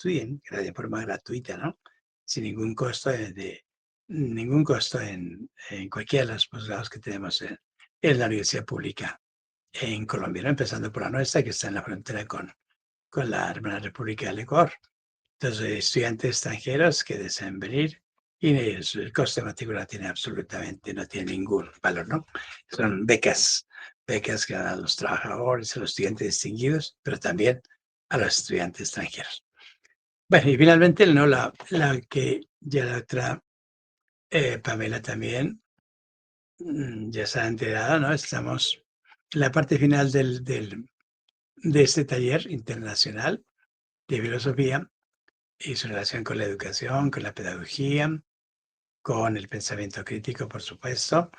estudien de forma gratuita, ¿no? Sin ningún costo ningún costo en cualquiera de los posgrados que tenemos en la universidad pública en Colombia, ¿no? Empezando por la nuestra, que está en la frontera con la hermana República del Ecuador. Entonces, estudiantes extranjeros que desean venir y el coste de matrícula no tiene ningún valor, ¿no? Son becas que dan a los trabajadores, a los estudiantes distinguidos, pero también a los estudiantes extranjeros. Bueno, y finalmente, ¿no? La que ya la otra, Pamela también, ya se ha enterado, ¿no? Estamos en la parte final de este taller internacional de filosofía y su relación con la educación, con la pedagogía, con el pensamiento crítico, por supuesto,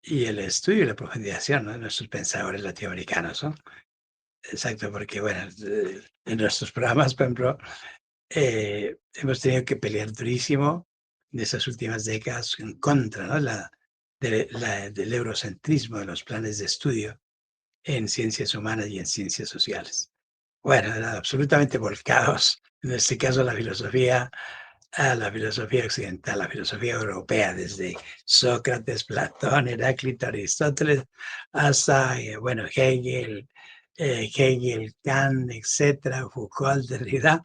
y el estudio y la profundización, ¿no? De nuestros pensadores latinoamericanos, ¿no? Exacto, porque, bueno, en nuestros programas, por ejemplo, hemos tenido que pelear durísimo en esas últimas décadas en contra, ¿no? Del eurocentrismo de los planes de estudio en ciencias humanas y en ciencias sociales. Bueno, eran absolutamente volcados, en este caso a la filosofía occidental, la filosofía europea, desde Sócrates, Platón, Heráclito, Aristóteles, hasta, bueno, Hegel, Kant, etcétera, Foucault, Derrida.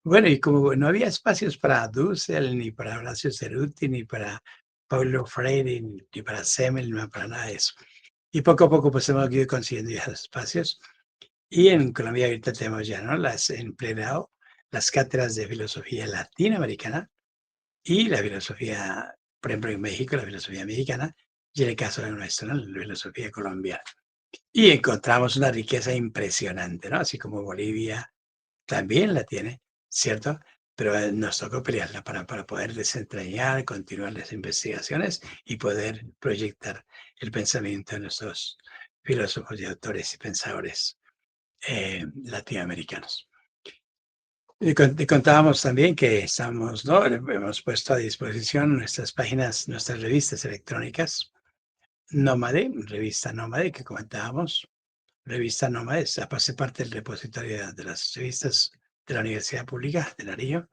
Bueno, y como no había espacios para Dussel, ni para Horacio Ceruti, ni para Paulo Freire, ni para Semel, ni para nada de eso. Y poco a poco pues hemos ido consiguiendo ya los espacios. Y en Colombia ahorita tenemos ya, ¿no? Las empleado las cátedras de filosofía latinoamericana y la filosofía, por ejemplo, en México, la filosofía mexicana, y en el caso de nuestro, ¿no? La filosofía colombiana. Y encontramos una riqueza impresionante, ¿no? Así como Bolivia también la tiene, ¿cierto? Pero nos tocó pelearla para poder desentrañar, continuar las investigaciones y poder proyectar el pensamiento de nuestros filósofos y autores y pensadores latinoamericanos. Te contábamos también que estamos, ¿no? Hemos puesto a disposición nuestras páginas, nuestras revistas electrónicas, Nómade, revista Nómade que comentábamos. Revista Nómade hace parte del repositorio de las revistas de la Universidad Pública de Nariño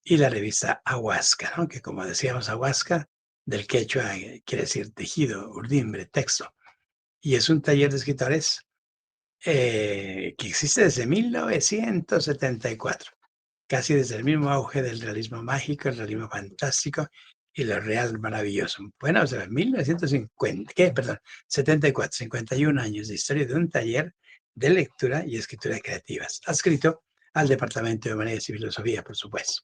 y la revista Ahuasca, ¿no? Que como decíamos, Ahuasca del quechua quiere decir tejido, urdimbre, texto. Y es un taller de escritores que existe desde 1974, casi desde el mismo auge del realismo mágico, el realismo fantástico y lo real maravilloso. Bueno, o sea, 1950, ¿qué? Perdón, 74, 51 años de historia de un taller de lectura y escritura creativas, adscrito al Departamento de Humanidades y Filosofía, por supuesto.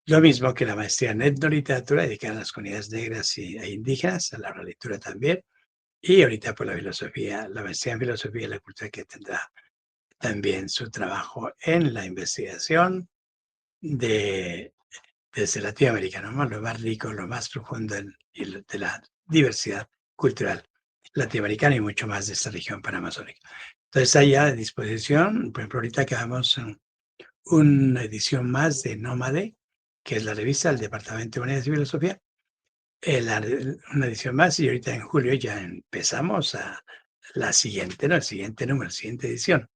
Lo mismo que la maestría en etnoliteratura dedicada a las comunidades negras e indígenas, a la lectura también, y ahorita por la filosofía, la maestría en filosofía y la cultura que tendrá también su trabajo en la investigación desde Latinoamérica, ¿no? Lo más rico, lo más profundo de la diversidad cultural latinoamericana y mucho más de esta región panamazónica. Entonces, está ya a disposición, por ejemplo, ahorita acabamos una edición más de Nómade, que es la revista del Departamento de Humanidades y Filosofía, una edición más y ahorita en julio ya empezamos a la siguiente, ¿no? El siguiente número, la siguiente edición,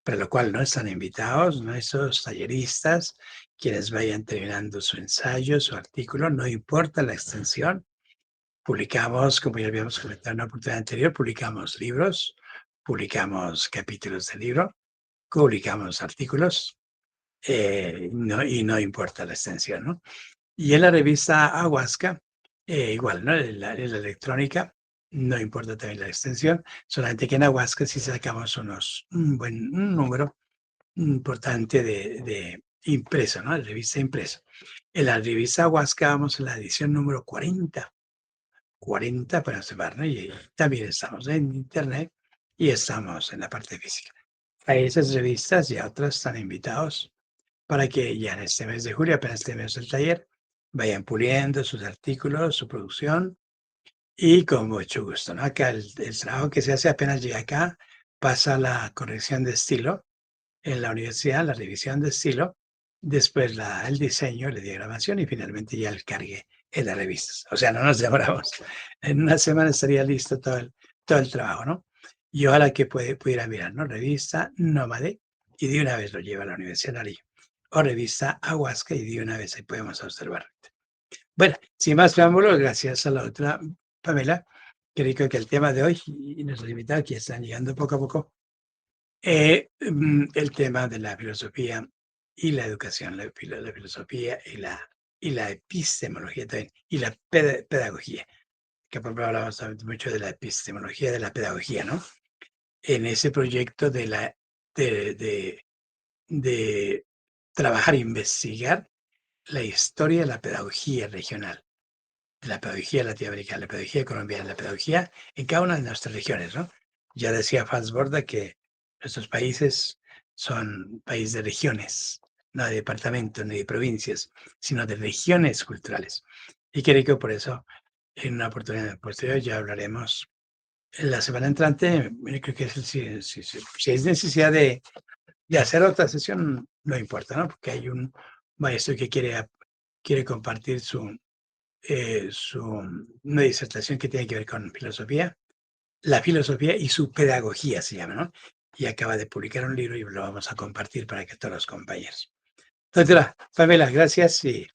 para lo cual no están invitados nuestros talleristas, quienes vayan terminando su ensayo, su artículo, no importa la extensión. Publicamos, como ya habíamos comentado en una oportunidad anterior, publicamos libros, publicamos capítulos de libro, publicamos artículos, y no importa la extensión, ¿no? Y en la revista Ahuasca, igual, ¿no? En la electrónica, no importa también la extensión, solamente que en Ahuasca sí sacamos un número importante de impreso, ¿no? De revista impresa. En la revista Ahuasca vamos en la edición número 40 para observar, ¿no? Y también estamos en internet y estamos en la parte física. A esas revistas y a otras están invitados para que ya en este mes de julio, apenas tenemos el taller, vayan puliendo sus artículos, su producción y con mucho gusto, ¿no? Acá el trabajo que se hace apenas llega acá, pasa la corrección de estilo en la universidad, la revisión de estilo, después el diseño, la diagramación y finalmente ya el cargue en las revistas. O sea, no nos demoramos. En una semana estaría listo todo el trabajo, ¿no? Y ojalá que pudiera mirar, ¿no? Revista Nómade y de una vez lo lleva a la Universidad de Nariño. o revista Ahuasca y de una vez ahí podemos observar. Bueno, sin más preámbulos, gracias a la otra Pamela, creo que el tema de hoy y nuestros invitados que están llegando poco a poco, el tema de la filosofía y la educación, la filosofía y la epistemología también, y la pedagogía, que por ejemplo hablamos mucho de la epistemología, de la pedagogía, ¿no? En ese proyecto de trabajar e investigar la historia de la pedagogía regional, de la pedagogía latinoamericana, la pedagogía colombiana, la pedagogía en cada una de nuestras regiones, ¿no? Ya decía Franz Borda que nuestros países son países de regiones, no de departamentos ni de provincias, sino de regiones culturales. Y creo que por eso, en una oportunidad posterior, ya hablaremos en la semana entrante. Creo que si es necesidad de hacer otra sesión, no importa, ¿no? Porque hay un maestro que quiere compartir una disertación que tiene que ver con filosofía, la filosofía y su pedagogía se llama, ¿no? Y acaba de publicar un libro y lo vamos a compartir para que todos los compañeros. Doctora Pamela, gracias y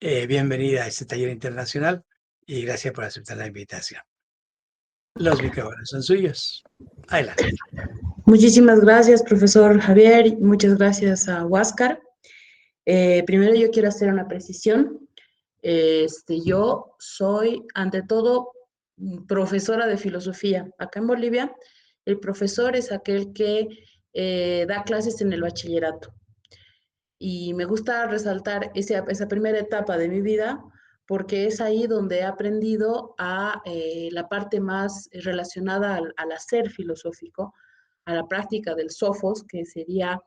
bienvenida a este taller internacional y gracias por aceptar la invitación. Los micrófonos son suyos. Adelante. Muchísimas gracias, profesor Javier. Muchas gracias a Huáscar. Primero yo quiero hacer una precisión. Yo soy, ante todo, profesora de filosofía. Acá en Bolivia, el profesor es aquel que da clases en el bachillerato. Y me gusta resaltar esa primera etapa de mi vida porque es ahí donde he aprendido a la parte más relacionada al hacer filosófico, a la práctica del sofos, que sería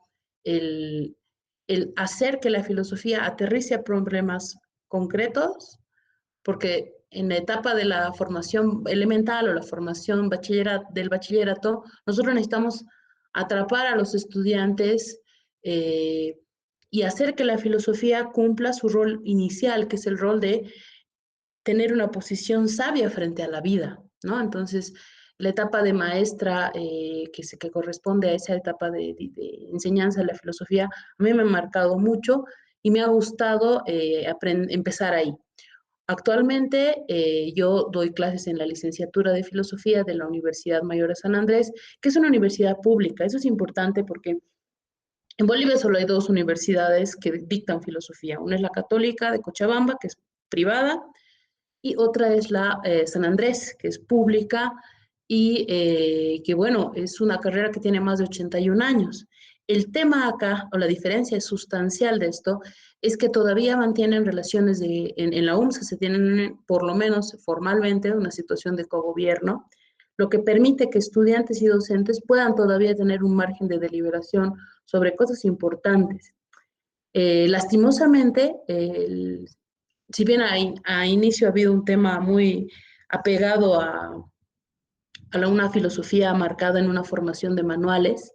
el, el hacer que la filosofía aterrice a problemas concretos, porque en la etapa de la formación elemental o la formación del bachillerato, nosotros necesitamos atrapar a los estudiantes y hacer que la filosofía cumpla su rol inicial, que es el rol de tener una posición sabia frente a la vida, ¿no? Entonces, la etapa de maestra que corresponde a esa etapa de enseñanza de la filosofía, a mí me ha marcado mucho y me ha gustado empezar ahí. Actualmente yo doy clases en la licenciatura de filosofía de la Universidad Mayor de San Andrés, que es una universidad pública. Eso es importante porque en Bolivia solo hay dos universidades que dictan filosofía. Una es la Católica de Cochabamba, que es privada, y otra es la San Andrés, que es pública y que, bueno, es una carrera que tiene más de 81 años. El tema acá, o la diferencia sustancial de esto, es que todavía mantienen relaciones en la UMSA, se tienen por lo menos formalmente una situación de cogobierno, lo que permite que estudiantes y docentes puedan todavía tener un margen de deliberación sobre cosas importantes. Lastimosamente, si bien a inicio ha habido un tema muy apegado a una filosofía marcada en una formación de manuales,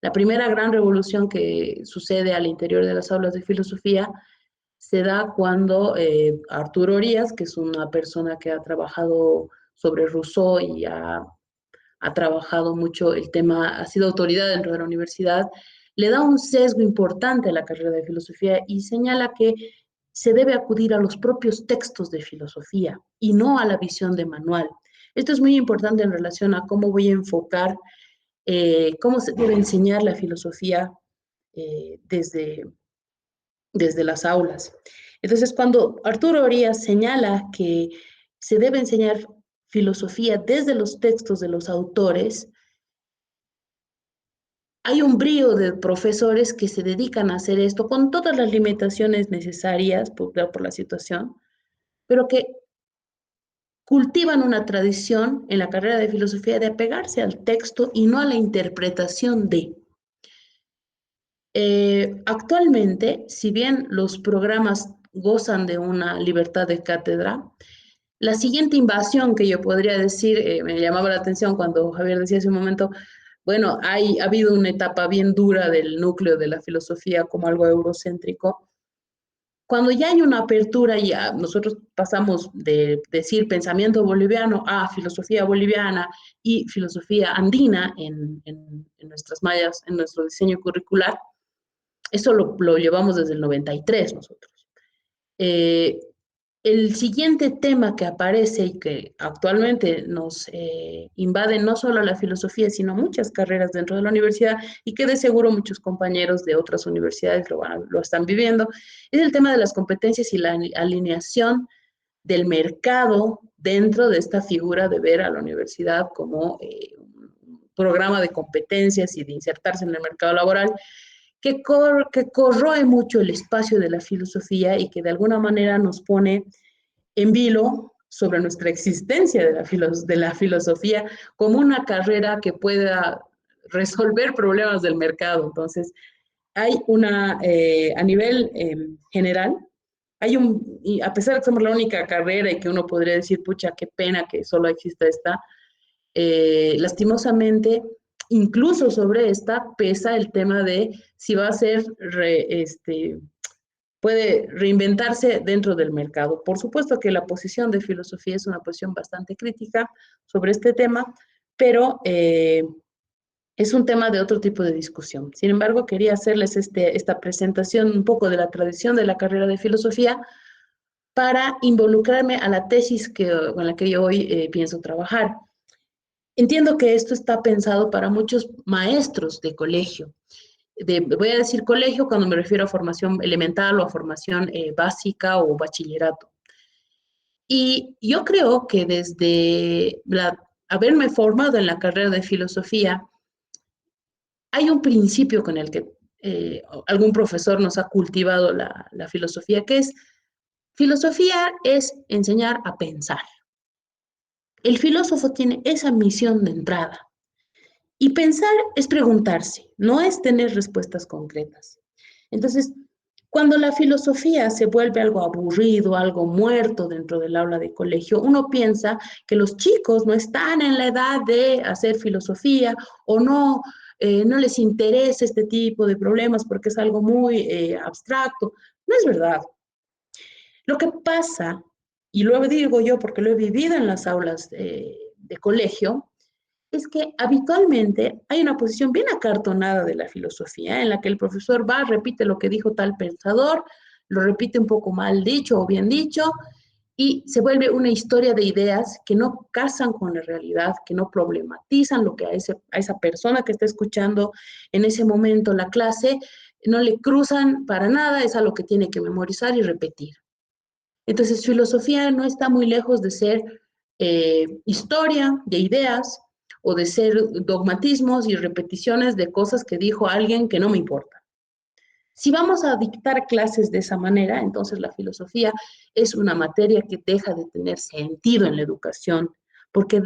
la primera gran revolución que sucede al interior de las aulas de filosofía se da cuando Arturo Orías, que es una persona que ha trabajado sobre Rousseau y ha trabajado mucho el tema, ha sido autoridad dentro de la universidad, le da un sesgo importante a la carrera de filosofía y señala que se debe acudir a los propios textos de filosofía y no a la visión de manual. Esto es muy importante en relación a cómo voy a enfocar, cómo se debe enseñar la filosofía desde las aulas. Entonces, cuando Arturo Orías señala que se debe enseñar filosofía desde los textos de los autores, hay un brío de profesores que se dedican a hacer esto con todas las limitaciones necesarias por la situación, pero que cultivan una tradición en la carrera de filosofía de apegarse al texto y no a la interpretación de. Actualmente, si bien los programas gozan de una libertad de cátedra, la siguiente invasión que yo podría decir, me llamaba la atención cuando Javier decía hace un momento, bueno, ha habido una etapa bien dura del núcleo de la filosofía como algo eurocéntrico. Cuando ya hay una apertura, ya nosotros pasamos de decir pensamiento boliviano a filosofía boliviana y filosofía andina en nuestras mallas, en nuestro diseño curricular, Eso lo llevamos desde el 93 nosotros. Eh, el siguiente tema que aparece y que actualmente nos invade no solo la filosofía, sino muchas carreras dentro de la universidad y que de seguro muchos compañeros de otras universidades lo están viviendo, es el tema de las competencias y la alineación del mercado dentro de esta figura de ver a la universidad como un programa de competencias y de insertarse en el mercado laboral que corroe mucho el espacio de la filosofía y que de alguna manera nos pone en vilo sobre nuestra existencia de la filosofía como una carrera que pueda resolver problemas del mercado. Entonces, hay a nivel general, y a pesar de que somos la única carrera y que uno podría decir, pucha, qué pena que solo exista esta, lastimosamente, incluso sobre esta pesa el tema de si va a ser, puede reinventarse dentro del mercado. Por supuesto que la posición de filosofía es una posición bastante crítica sobre este tema, pero es un tema de otro tipo de discusión. Sin embargo, quería hacerles esta presentación un poco de la tradición de la carrera de filosofía para involucrarme a la tesis con la que yo hoy pienso trabajar. Entiendo que esto está pensado para muchos maestros de colegio. Voy a decir colegio cuando me refiero a formación elemental o a formación básica o bachillerato. Y yo creo que desde haberme formado en la carrera de filosofía, hay un principio con el que algún profesor nos ha cultivado la filosofía, que es, filosofía es enseñar a pensar. El filósofo tiene esa misión de entrada. Y pensar es preguntarse, no es tener respuestas concretas. Entonces, cuando la filosofía se vuelve algo aburrido, algo muerto dentro del aula de colegio, uno piensa que los chicos no están en la edad de hacer filosofía o no les interesa este tipo de problemas porque es algo muy abstracto. No es verdad. Lo que pasa, y lo digo yo porque lo he vivido en las aulas de colegio, es que habitualmente hay una posición bien acartonada de la filosofía en la que el profesor va, repite lo que dijo tal pensador, lo repite un poco mal dicho o bien dicho, y se vuelve una historia de ideas que no casan con la realidad, que no problematizan lo que a esa persona que está escuchando en ese momento la clase, no le cruzan para nada, es algo que tiene que memorizar y repetir. Entonces, filosofía no está muy lejos de ser historia de ideas o de ser dogmatismos y repeticiones de cosas que dijo alguien que no me importa. Si vamos a dictar clases de esa manera, entonces la filosofía es una materia que deja de tener sentido en la educación, porque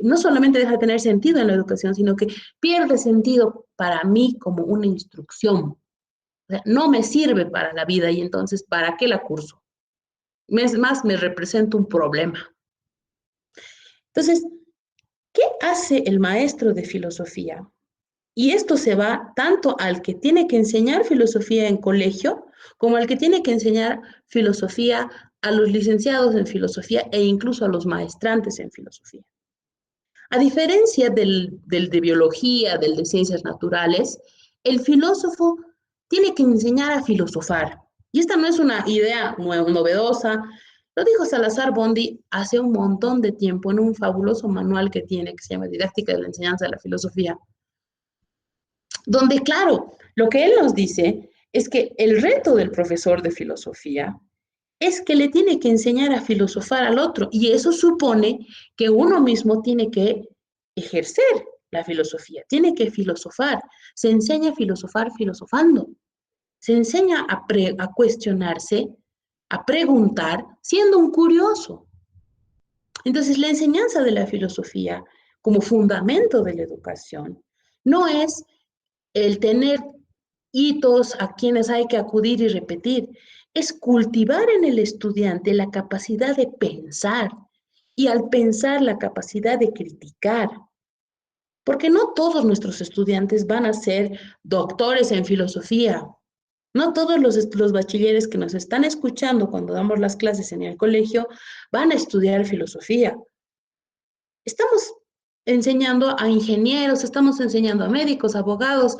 no solamente deja de tener sentido en la educación, sino que pierde sentido para mí como una instrucción. O sea, no me sirve para la vida y entonces, ¿para qué la curso? Es más, me representa un problema. Entonces, ¿qué hace el maestro de filosofía? Y esto se va tanto al que tiene que enseñar filosofía en colegio, como al que tiene que enseñar filosofía a los licenciados en filosofía e incluso a los maestrantes en filosofía. A diferencia del de biología, del de ciencias naturales, el filósofo tiene que enseñar a filosofar. Y esta no es una idea novedosa. Lo dijo Salazar Bondi hace un montón de tiempo en un fabuloso manual que tiene, que se llama Didáctica de la Enseñanza de la Filosofía, donde, claro, lo que él nos dice es que el reto del profesor de filosofía es que le tiene que enseñar a filosofar al otro y eso supone que uno mismo tiene que ejercer la filosofía, tiene que filosofar. Se enseña a filosofar filosofando, se enseña a cuestionarse, a preguntar, siendo un curioso. Entonces, la enseñanza de la filosofía como fundamento de la educación no es el tener hitos a quienes hay que acudir y repetir, es cultivar en el estudiante la capacidad de pensar y al pensar la capacidad de criticar. Porque no todos nuestros estudiantes van a ser doctores en filosofía. No todos los bachilleres que nos están escuchando cuando damos las clases en el colegio van a estudiar filosofía. Estamos enseñando a ingenieros, estamos enseñando a médicos, abogados,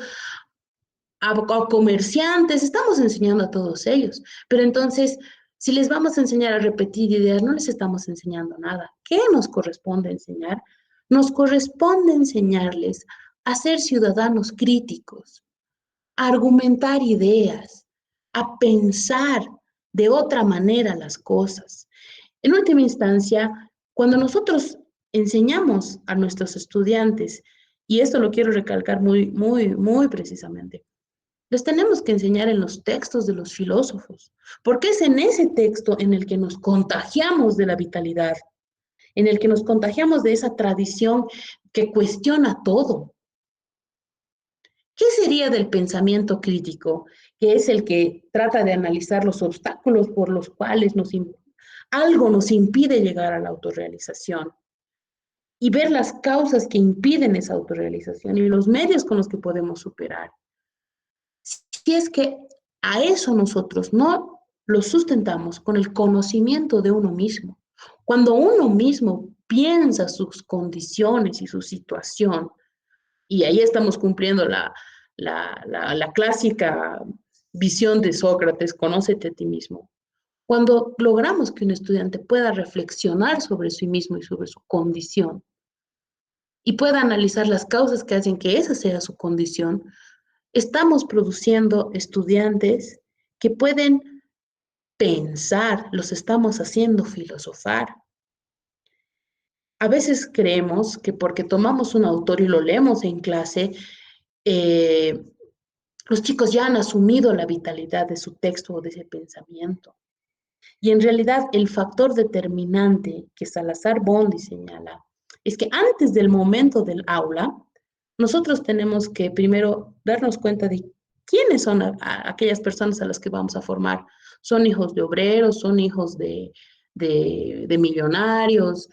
a comerciantes, estamos enseñando a todos ellos. Pero entonces, si les vamos a enseñar a repetir ideas, no les estamos enseñando nada. ¿Qué nos corresponde enseñar? Nos corresponde enseñarles a ser ciudadanos críticos, a argumentar ideas, a pensar de otra manera las cosas. En última instancia, cuando nosotros enseñamos a nuestros estudiantes, y esto lo quiero recalcar muy, muy, muy precisamente, les tenemos que enseñar en los textos de los filósofos, porque es en ese texto en el que nos contagiamos de la vitalidad, en el que nos contagiamos de esa tradición que cuestiona todo. ¿Qué sería del pensamiento crítico, que es el que trata de analizar los obstáculos por los cuales algo nos impide llegar a la autorrealización y ver las causas que impiden esa autorrealización y los medios con los que podemos superar? Si es que a eso nosotros no lo sustentamos con el conocimiento de uno mismo, cuando uno mismo piensa sus condiciones y su situación, y ahí estamos cumpliendo la clásica visión de Sócrates, conócete a ti mismo. Cuando logramos que un estudiante pueda reflexionar sobre sí mismo y sobre su condición y pueda analizar las causas que hacen que esa sea su condición, estamos produciendo estudiantes que pueden pensar, los estamos haciendo filosofar. A veces creemos que porque tomamos un autor y lo leemos en clase, eh, los chicos ya han asumido la vitalidad de su texto o de ese pensamiento. Y en realidad el factor determinante que Salazar Bondi señala es que antes del momento del aula, nosotros tenemos que primero darnos cuenta de quiénes son aquellas personas a las que vamos a formar. Son hijos de obreros, son hijos de millonarios,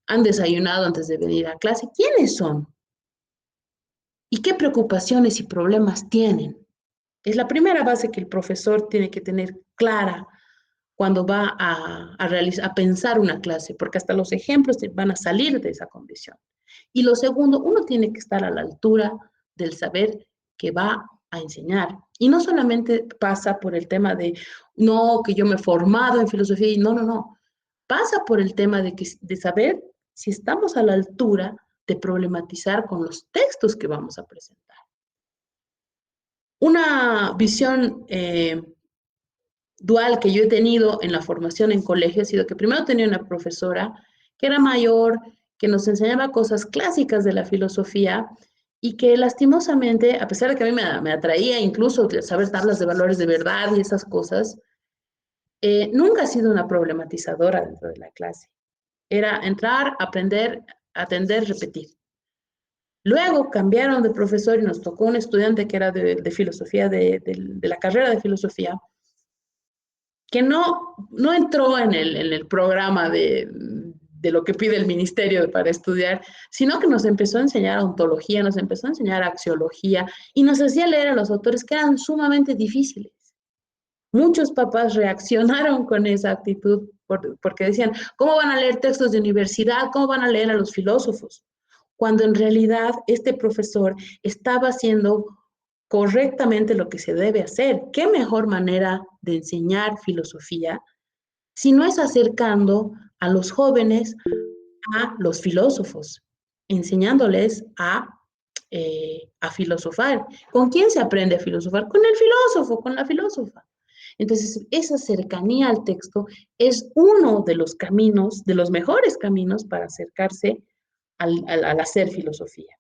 han desayunado antes de venir a clase. ¿Quiénes son? ¿Y qué preocupaciones y problemas tienen? Es la primera base que el profesor tiene que tener clara cuando va a pensar una clase, porque hasta los ejemplos van a salir de esa condición. Y lo segundo, uno tiene que estar a la altura del saber que va a enseñar. Y no solamente pasa por el tema de, no, que yo me he formado en filosofía, y no, no, no. Pasa por el tema de saber si estamos a la altura de problematizar con los textos que vamos a presentar. Una visión dual que yo he tenido en la formación en colegio ha sido que primero tenía una profesora que era mayor, que nos enseñaba cosas clásicas de la filosofía y que lastimosamente, a pesar de que a mí me atraía incluso saber tablas de valores de verdad y esas cosas, nunca ha sido una problematizadora dentro de la clase. Era entrar, aprender, atender, repetir. Luego cambiaron de profesor y nos tocó un estudiante que era de filosofía, de la carrera de filosofía, que no entró en el programa de lo que pide el ministerio para estudiar, sino que nos empezó a enseñar ontología, nos empezó a enseñar axiología y nos hacía leer a los autores que eran sumamente difíciles. Muchos papás reaccionaron con esa actitud porque decían, ¿cómo van a leer textos de universidad? ¿Cómo van a leer a los filósofos? Cuando en realidad este profesor estaba haciendo correctamente lo que se debe hacer. ¿Qué mejor manera de enseñar filosofía si no es acercando a los jóvenes a los filósofos, enseñándoles a filosofar? ¿Con quién se aprende a filosofar? Con el filósofo, con la filósofa. Entonces, esa cercanía al texto es uno de los caminos, de los mejores caminos para acercarse al hacer filosofía.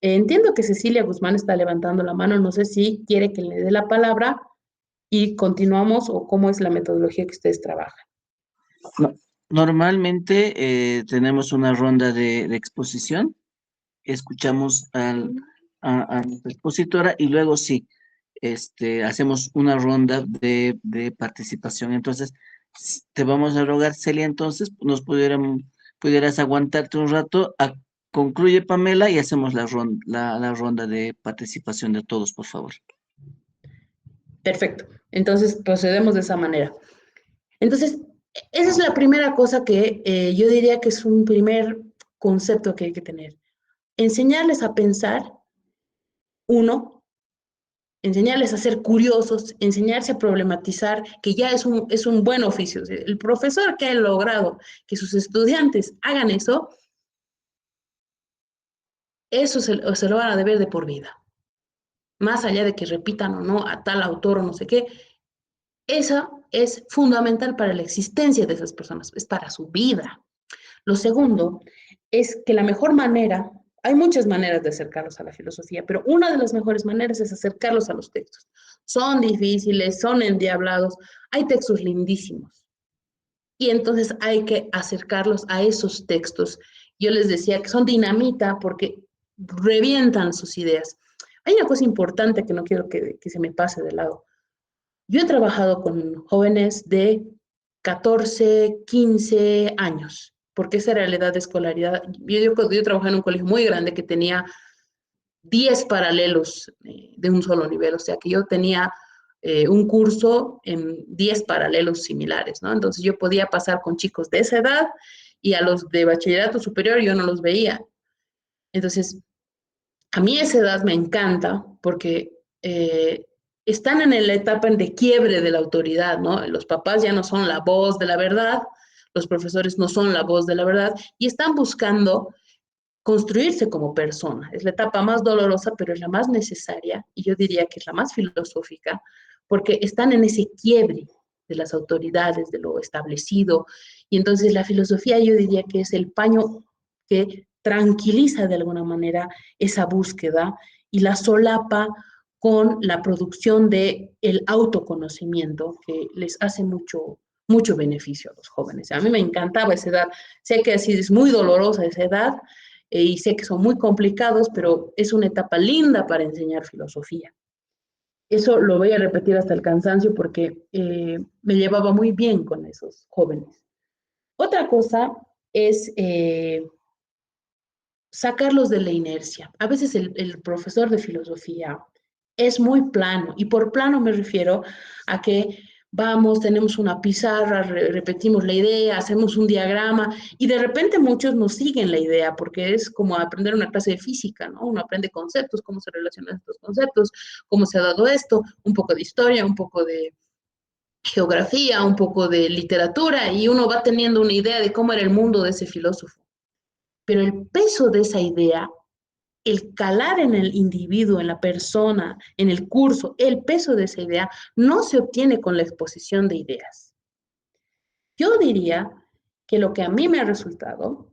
Entiendo que Cecilia Guzmán está levantando la mano, no sé si quiere que le dé la palabra y continuamos o cómo es la metodología que ustedes trabajan. No, normalmente tenemos una ronda de exposición, escuchamos a nuestra expositora y luego sí, hacemos una ronda de participación. Entonces, te vamos a rogar, Celia, entonces pudieras aguantarte un rato, concluye Pamela y hacemos la ronda de participación de todos, por favor. Perfecto. Entonces, procedemos de esa manera. Entonces, esa es la primera cosa que yo diría que es un primer concepto que hay que tener. Enseñarles a pensar, uno, enseñarles a ser curiosos, enseñarse a problematizar, que ya es un buen oficio. El profesor que ha logrado que sus estudiantes hagan eso, eso se lo van a deber de por vida. Más allá de que repitan o no a tal autor o no sé qué, eso es fundamental para la existencia de esas personas, es para su vida. Lo segundo es que la mejor manera, hay muchas maneras de acercarlos a la filosofía, pero una de las mejores maneras es acercarlos a los textos. Son difíciles, son endiablados, hay textos lindísimos. Y entonces hay que acercarlos a esos textos. Yo les decía que son dinamita porque revientan sus ideas. Hay una cosa importante que no quiero que se me pase de lado. Yo he trabajado con jóvenes de 14, 15 años, porque esa era la edad de escolaridad. Yo trabajaba en un colegio muy grande que tenía 10 paralelos de un solo nivel, o sea que yo tenía un curso en 10 paralelos similares, ¿no? Entonces yo podía pasar con chicos de esa edad y a los de bachillerato superior yo no los veía. Entonces, a mí esa edad me encanta porque están en la etapa de quiebre de la autoridad, ¿no? Los papás ya no son la voz de la verdad, los profesores no son la voz de la verdad y están buscando construirse como persona. Es la etapa más dolorosa, pero es la más necesaria y yo diría que es la más filosófica porque están en ese quiebre de las autoridades, de lo establecido. Y entonces la filosofía yo diría que es el paño que tranquiliza de alguna manera esa búsqueda y la solapa con la producción de el autoconocimiento que les hace mucho beneficio a los jóvenes. A mí me encantaba esa edad. Sé que así es muy dolorosa esa edad y sé que son muy complicados, pero es una etapa linda para enseñar filosofía. Eso lo voy a repetir hasta el cansancio porque me llevaba muy bien con esos jóvenes. Otra cosa es sacarlos de la inercia. A veces el profesor de filosofía es muy plano, y por plano me refiero a que vamos, tenemos una pizarra, repetimos la idea, hacemos un diagrama, y de repente muchos nos siguen la idea, porque es como aprender una clase de física, ¿no? Uno aprende conceptos, cómo se relacionan estos conceptos, cómo se ha dado esto, un poco de historia, un poco de geografía, un poco de literatura, y uno va teniendo una idea de cómo era el mundo de ese filósofo. Pero el peso de esa idea, el calar en el individuo, en la persona, en el curso, el peso de esa idea no se obtiene con la exposición de ideas. Yo diría que lo que a mí me ha resultado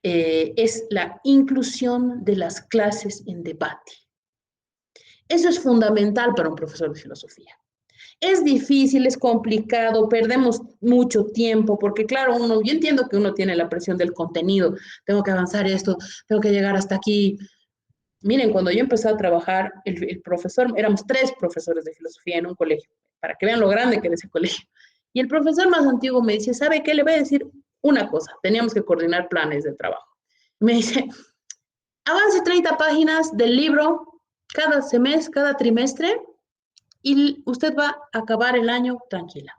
es la inclusión de las clases en debate. Eso es fundamental para un profesor de filosofía. Es difícil, es complicado, perdemos mucho tiempo, porque claro, yo entiendo que uno tiene la presión del contenido, tengo que avanzar esto, tengo que llegar hasta aquí. Miren, cuando yo empecé a trabajar, el profesor, éramos 3 profesores de filosofía en un colegio, para que vean lo grande que era ese colegio. Y el profesor más antiguo me dice, ¿sabe qué? Le voy a decir una cosa, teníamos que coordinar planes de trabajo. Me dice, avance 30 páginas del libro cada semestre, cada trimestre, y usted va a acabar el año tranquila.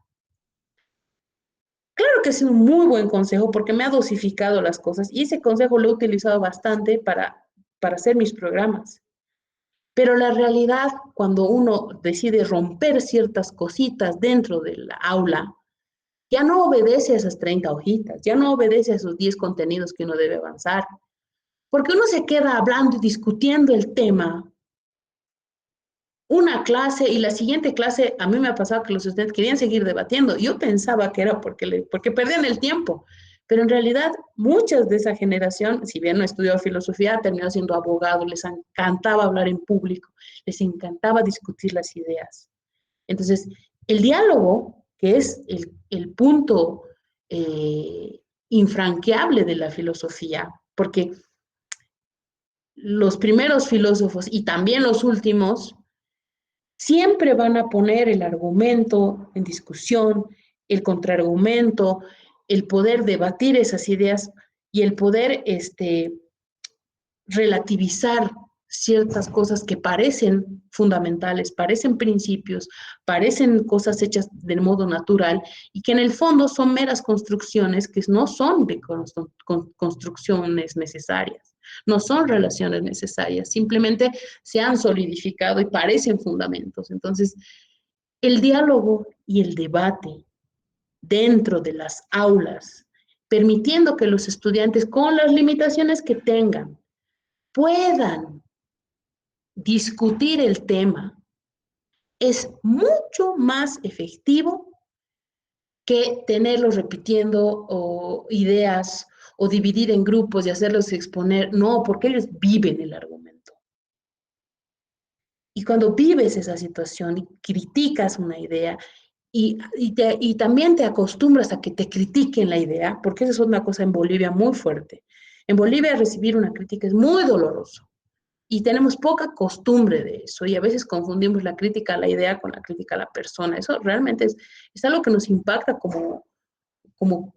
Claro que ha sido un muy buen consejo porque me ha dosificado las cosas y ese consejo lo he utilizado bastante para hacer mis programas. Pero la realidad, cuando uno decide romper ciertas cositas dentro del aula, ya no obedece a esas 30 hojitas, ya no obedece a esos 10 contenidos que uno debe avanzar, porque uno se queda hablando y discutiendo el tema una clase y la siguiente clase, a mí me ha pasado que los estudiantes querían seguir debatiendo. Yo pensaba que era porque perdían el tiempo, pero en realidad muchas de esa generación, si bien no estudió filosofía, terminó siendo abogados, les encantaba hablar en público, les encantaba discutir las ideas. Entonces, el diálogo, que es el punto infranqueable de la filosofía, porque los primeros filósofos y también los últimos siempre van a poner el argumento en discusión, el contraargumento, el poder debatir esas ideas y el poder relativizar ciertas cosas que parecen fundamentales, parecen principios, parecen cosas hechas del modo natural y que en el fondo son meras construcciones que no son de construcciones necesarias. No son relaciones necesarias, simplemente se han solidificado y parecen fundamentos. Entonces, el diálogo y el debate dentro de las aulas, permitiendo que los estudiantes, con las limitaciones que tengan, puedan discutir el tema, es mucho más efectivo que tenerlos repitiendo ideas o dividir en grupos y hacerlos exponer. No, porque ellos viven el argumento. Y cuando vives esa situación y criticas una idea y también te acostumbras a que te critiquen la idea, porque esa es una cosa en Bolivia muy fuerte. En Bolivia recibir una crítica es muy doloroso y tenemos poca costumbre de eso y a veces confundimos la crítica a la idea con la crítica a la persona. Eso realmente es algo que nos impacta como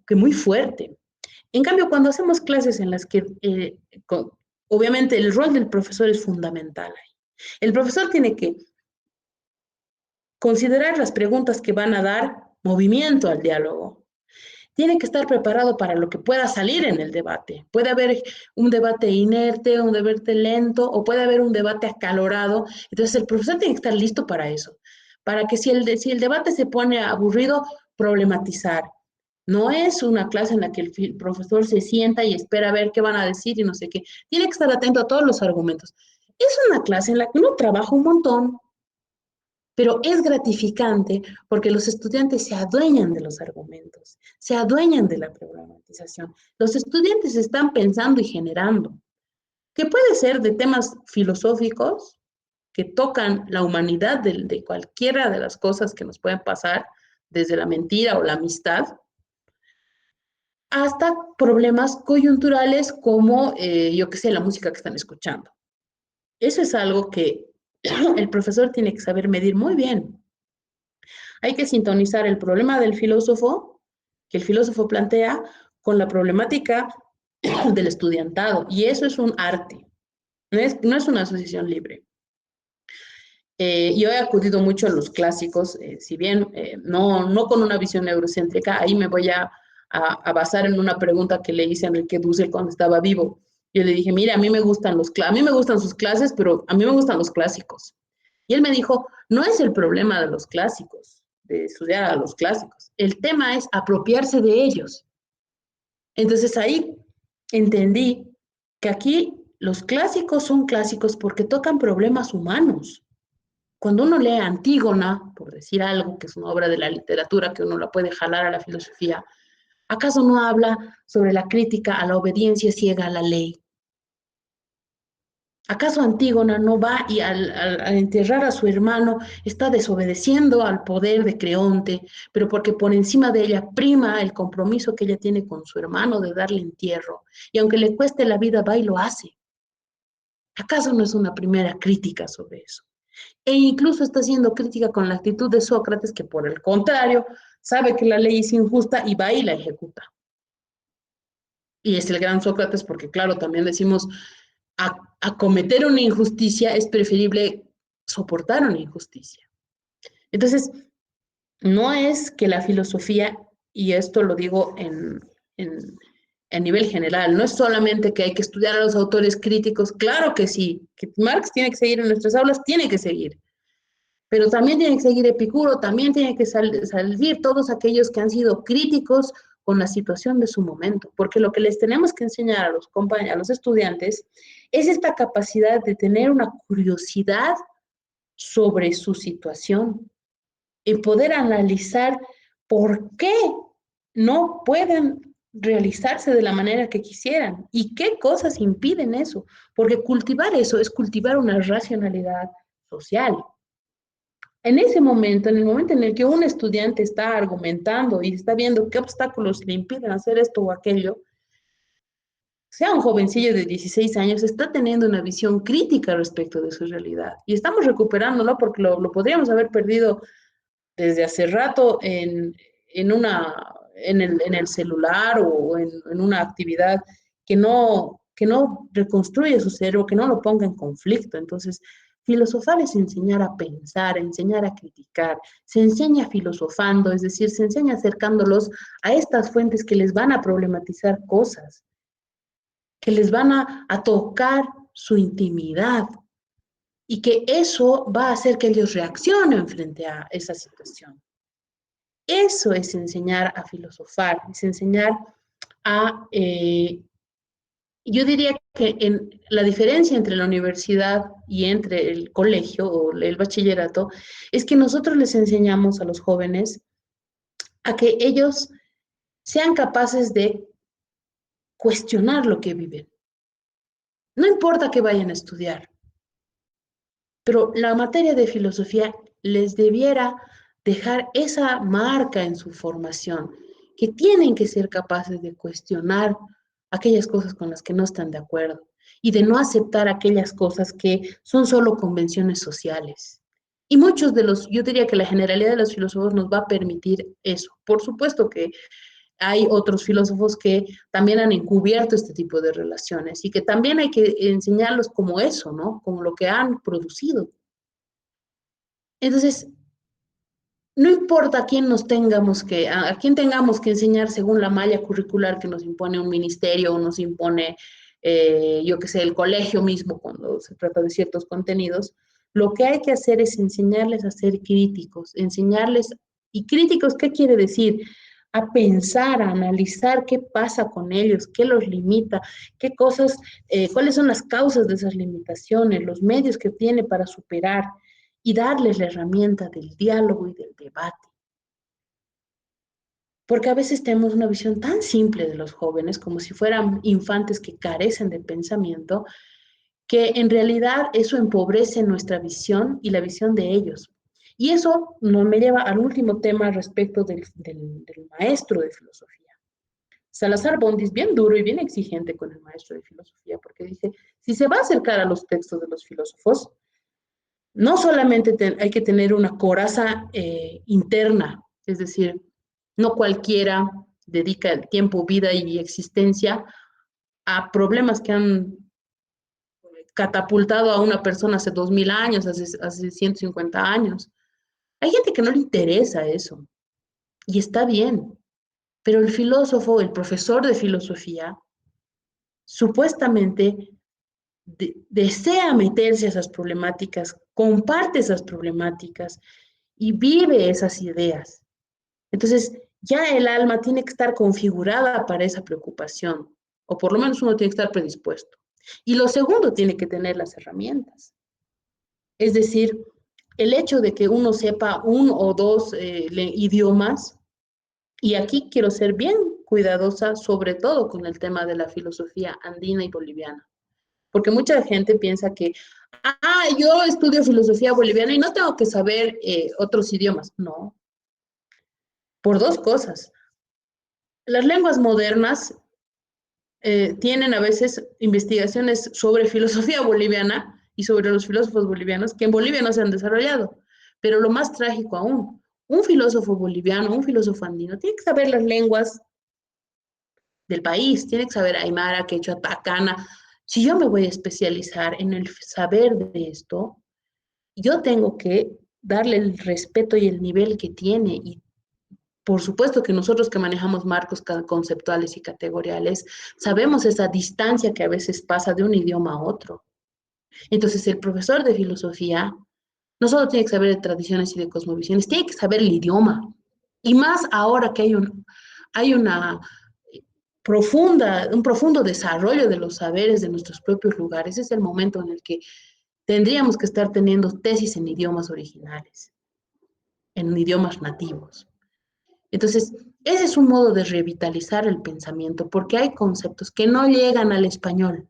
que muy fuerte. En cambio, cuando hacemos clases en las que, obviamente, el rol del profesor es fundamental. El profesor tiene que considerar las preguntas que van a dar movimiento al diálogo. Tiene que estar preparado para lo que pueda salir en el debate. Puede haber un debate inerte, un debate lento, o puede haber un debate acalorado. Entonces, el profesor tiene que estar listo para eso. Para que si el debate se pone aburrido, problematizar. No es una clase en la que el profesor se sienta y espera a ver qué van a decir y no sé qué. Tiene que estar atento a todos los argumentos. Es una clase en la que uno trabaja un montón, pero es gratificante porque los estudiantes se adueñan de los argumentos, se adueñan de la problematización. Los estudiantes están pensando y generando, que puede ser de temas filosóficos que tocan la humanidad de cualquiera de las cosas que nos pueden pasar, desde la mentira o la amistad, hasta problemas coyunturales como, yo qué sé, la música que están escuchando. Eso es algo que el profesor tiene que saber medir muy bien. Hay que sintonizar el problema del filósofo, que el filósofo plantea, con la problemática del estudiantado. Y eso es un arte, no es una asociación libre. Yo he acudido mucho a los clásicos, si bien no con una visión eurocéntrica, ahí me voy a basar en una pregunta que le hice a Enrique Dussel cuando estaba vivo. Yo le dije, mira, a mí me gustan sus clases, pero a mí me gustan los clásicos. Y él me dijo, no es el problema de los clásicos, de estudiar a los clásicos. El tema es apropiarse de ellos. Entonces ahí entendí que aquí los clásicos son clásicos porque tocan problemas humanos. Cuando uno lee Antígona, por decir algo, que es una obra de la literatura que uno la puede jalar a la filosofía, ¿acaso no habla sobre la crítica a la obediencia ciega a la ley? ¿Acaso Antígona no va y al enterrar a su hermano está desobedeciendo al poder de Creonte, pero porque por encima de ella prima el compromiso que ella tiene con su hermano de darle entierro? Y aunque le cueste la vida, va y lo hace. ¿Acaso no es una primera crítica sobre eso? E incluso está haciendo crítica con la actitud de Sócrates, que por el contrario, sabe que la ley es injusta y va y la ejecuta. Y es el gran Sócrates porque, claro, también decimos, a cometer una injusticia es preferible soportar una injusticia. Entonces, no es que la filosofía, y esto lo digo a nivel general, no es solamente que hay que estudiar a los autores críticos, claro que sí, que Marx tiene que seguir en nuestras aulas, tiene que seguir, pero también tiene que seguir Epicuro, también tiene que salir todos aquellos que han sido críticos con la situación de su momento, porque lo que les tenemos que enseñar a los estudiantes es esta capacidad de tener una curiosidad sobre su situación y poder analizar por qué no pueden realizarse de la manera que quisieran y qué cosas impiden eso, porque cultivar eso es cultivar una racionalidad social. En ese momento, en el momento en el que un estudiante está argumentando y está viendo qué obstáculos le impiden hacer esto o aquello, sea un jovencillo de 16 años, está teniendo una visión crítica respecto de su realidad. Y estamos recuperándolo porque lo podríamos haber perdido desde hace rato en el celular o en una actividad que no reconstruye su cerebro, que no lo ponga en conflicto. Entonces, filosofar es enseñar a pensar, enseñar a criticar. Se enseña filosofando, es decir, se enseña acercándolos a estas fuentes que les van a problematizar cosas. que les van a tocar su intimidad y que eso va a hacer que ellos reaccionen frente a esa situación. Eso es enseñar a filosofar, es enseñar a, yo diría que la diferencia entre la universidad y entre el colegio o el bachillerato es que nosotros les enseñamos a los jóvenes a que ellos sean capaces de cuestionar lo que viven. No importa que vayan a estudiar, pero la materia de filosofía les debiera dejar esa marca en su formación, que tienen que ser capaces de cuestionar aquellas cosas con las que no están de acuerdo y de no aceptar aquellas cosas que son solo convenciones sociales. Y muchos de los, yo diría que la generalidad de los filósofos nos va a permitir eso. Por supuesto que hay otros filósofos que también han encubierto este tipo de relaciones y que también hay que enseñarlos como eso, ¿no? Como lo que han producido. Entonces, no importa a quién a quién tengamos que enseñar según la malla curricular que nos impone un ministerio o nos impone, yo qué sé, el colegio mismo cuando se trata de ciertos contenidos, lo que hay que hacer es enseñarles a ser críticos, enseñarles, y críticos, ¿qué quiere decir? A pensar, a analizar qué pasa con ellos, qué los limita, qué cosas, cuáles son las causas de esas limitaciones, los medios que tiene para superar y darles la herramienta del diálogo y del debate. Porque a veces tenemos una visión tan simple de los jóvenes, como si fueran infantes que carecen de pensamiento, que en realidad eso empobrece nuestra visión y la visión de ellos. Y eso nos me lleva al último tema respecto del maestro de filosofía. Salazar Bondi es bien duro y bien exigente con el maestro de filosofía, porque dice, si se va a acercar a los textos de los filósofos, no solamente hay que tener una coraza interna, es decir, no cualquiera dedica el tiempo, vida y existencia a problemas que han catapultado a una persona hace 2000 años, hace 150 años. Hay gente que no le interesa eso y está bien, pero el filósofo, el profesor de filosofía, supuestamente desea meterse a esas problemáticas, comparte esas problemáticas y vive esas ideas. Entonces, ya el alma tiene que estar configurada para esa preocupación, o por lo menos uno tiene que estar predispuesto. Y lo segundo, tiene que tener las herramientas. Es decir, el hecho de que uno sepa uno o dos idiomas, y aquí quiero ser bien cuidadosa, sobre todo con el tema de la filosofía andina y boliviana, porque mucha gente piensa que, yo estudio filosofía boliviana y no tengo que saber otros idiomas. No, por dos cosas. Las lenguas modernas tienen a veces investigaciones sobre filosofía boliviana y sobre los filósofos bolivianos que en Bolivia no se han desarrollado. Pero lo más trágico aún, un filósofo boliviano, un filósofo andino, tiene que saber las lenguas del país, tiene que saber aymara, quechua, tacana. Si yo me voy a especializar en el saber de esto, yo tengo que darle el respeto y el nivel que tiene. Y por supuesto que nosotros que manejamos marcos conceptuales y categoriales, sabemos esa distancia que a veces pasa de un idioma a otro. Entonces, el profesor de filosofía no solo tiene que saber de tradiciones y de cosmovisiones, tiene que saber el idioma. Y más ahora que hay una un profundo desarrollo de los saberes de nuestros propios lugares, es el momento en el que tendríamos que estar teniendo tesis en idiomas originales, en idiomas nativos. Entonces, ese es un modo de revitalizar el pensamiento, porque hay conceptos que no llegan al español.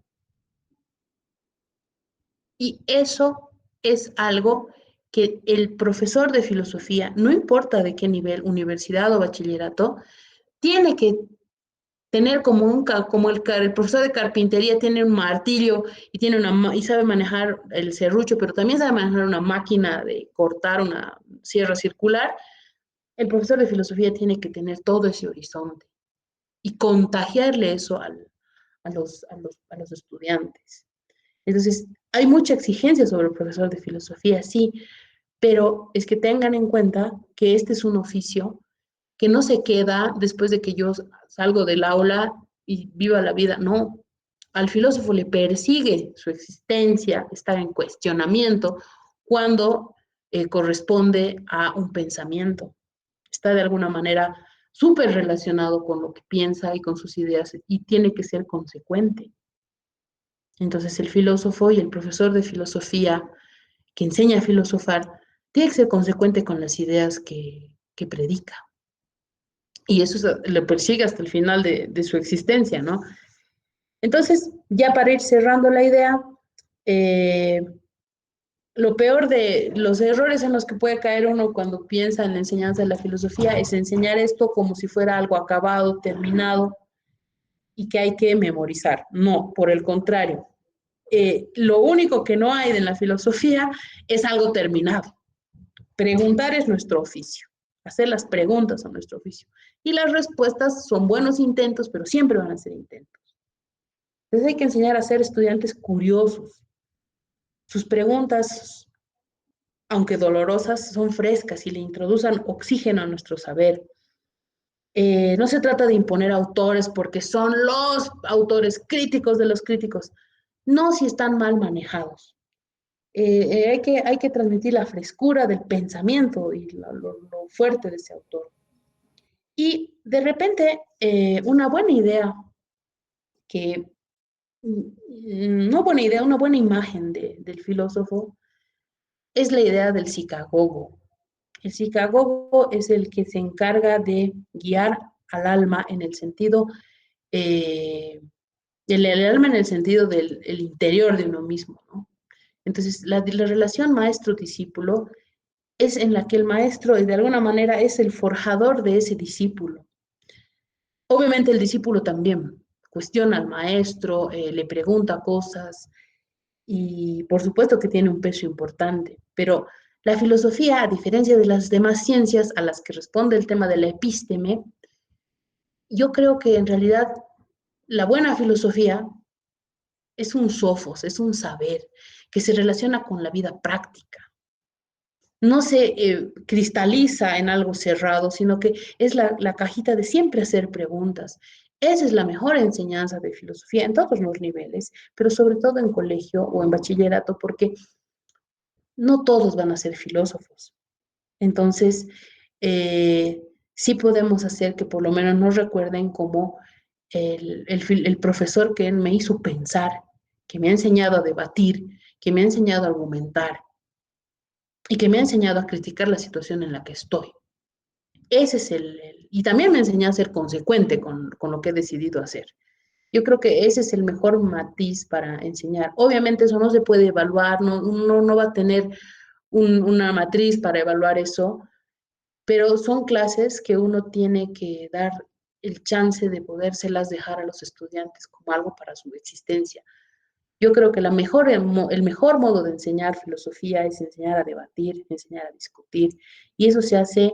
Y eso es algo que el profesor de filosofía, no importa de qué nivel, universidad o bachillerato, tiene que tener como el profesor de carpintería tiene un martillo y, y sabe manejar el serrucho, pero también sabe manejar una máquina de cortar una sierra circular. El profesor de filosofía tiene que tener todo ese horizonte y contagiarle eso a los estudiantes. Entonces, hay mucha exigencia sobre el profesor de filosofía, sí, pero es que tengan en cuenta que este es un oficio que no se queda después de que yo salgo del aula y viva la vida, no. al filósofo le persigue su existencia, está en cuestionamiento, cuando corresponde a un pensamiento. Está de alguna manera súper relacionado con lo que piensa y con sus ideas y tiene que ser consecuente. Entonces el filósofo y el profesor de filosofía que enseña a filosofar tiene que ser consecuente con las ideas que predica. Y eso lo persigue hasta el final de su existencia, ¿no? Entonces, ya para ir cerrando la idea, lo peor de los errores en los que puede caer uno cuando piensa en la enseñanza de la filosofía es enseñar esto como si fuera algo acabado, terminado y que hay que memorizar. No, por el contrario. Lo único que no hay en la filosofía es algo terminado. Preguntar es nuestro oficio. Hacer las preguntas son nuestro oficio. Y las respuestas son buenos intentos, pero siempre van a ser intentos. Entonces hay que enseñar a ser estudiantes curiosos. Sus preguntas, aunque dolorosas, son frescas y le introducen oxígeno a nuestro saber. No se trata de imponer autores porque son los autores críticos de los críticos. No si están mal manejados. Hay que transmitir la frescura del pensamiento y lo fuerte de ese autor. Y de repente, una buena idea que no buena idea, una buena imagen del filósofo es la idea del psicagogo. El psicagogo es el que se encarga de guiar al alma en el sentido, el alma en el sentido del el interior de uno mismo, ¿no? Entonces, la relación maestro-discípulo es en la que el maestro, de alguna manera, es el forjador de ese discípulo. Obviamente el discípulo también cuestiona al maestro, le pregunta cosas y por supuesto que tiene un peso importante, pero la filosofía, a diferencia de las demás ciencias a las que responde el tema de la epísteme, yo creo que en realidad la buena filosofía es un sofos, es un saber que se relaciona con la vida práctica. No se cristaliza en algo cerrado, sino que es la cajita de siempre hacer preguntas. Esa es la mejor enseñanza de filosofía en todos los niveles, pero sobre todo en colegio o en bachillerato, porque no todos van a ser filósofos. Entonces, sí podemos hacer que por lo menos nos recuerden como el profesor que me hizo pensar, que me ha enseñado a debatir, que me ha enseñado a argumentar y que me ha enseñado a criticar la situación en la que estoy. Ese es y también me enseñó a ser consecuente con lo que he decidido hacer. Yo creo que ese es el mejor matiz para enseñar. Obviamente eso no se puede evaluar, no va a tener una matriz para evaluar eso, pero son clases que uno tiene que dar el chance de podérselas dejar a los estudiantes como algo para su existencia. Yo creo que el mejor modo de enseñar filosofía es enseñar a debatir, enseñar a discutir, y eso se hace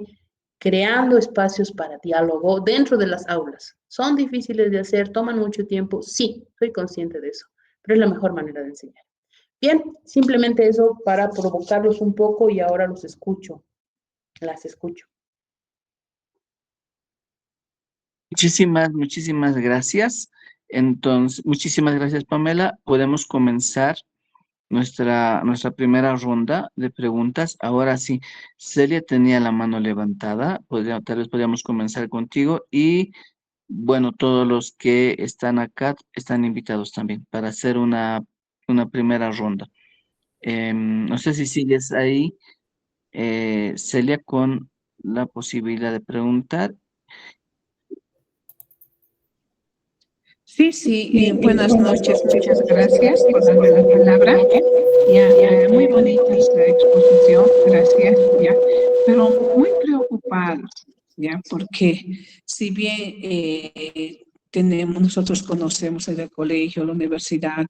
creando espacios para diálogo dentro de las aulas. ¿Son difíciles de hacer? ¿Toman mucho tiempo? Sí, soy consciente de eso, pero es la mejor manera de enseñar. Bien, simplemente eso para provocarlos un poco y ahora los escucho, las escucho. Muchísimas gracias. Entonces, muchísimas gracias, Pamela. Podemos comenzar nuestra primera ronda de preguntas. Ahora sí, Celia tenía la mano levantada. Tal vez podríamos comenzar contigo y, bueno, todos los que están acá están invitados también para hacer una primera ronda. No sé si sigues ahí, Celia, con la posibilidad de preguntar. Sí, buenas noches, muchas gracias por darme la palabra. Muy bonita esta exposición, gracias, pero muy preocupada, porque si bien nosotros conocemos en el colegio, la universidad,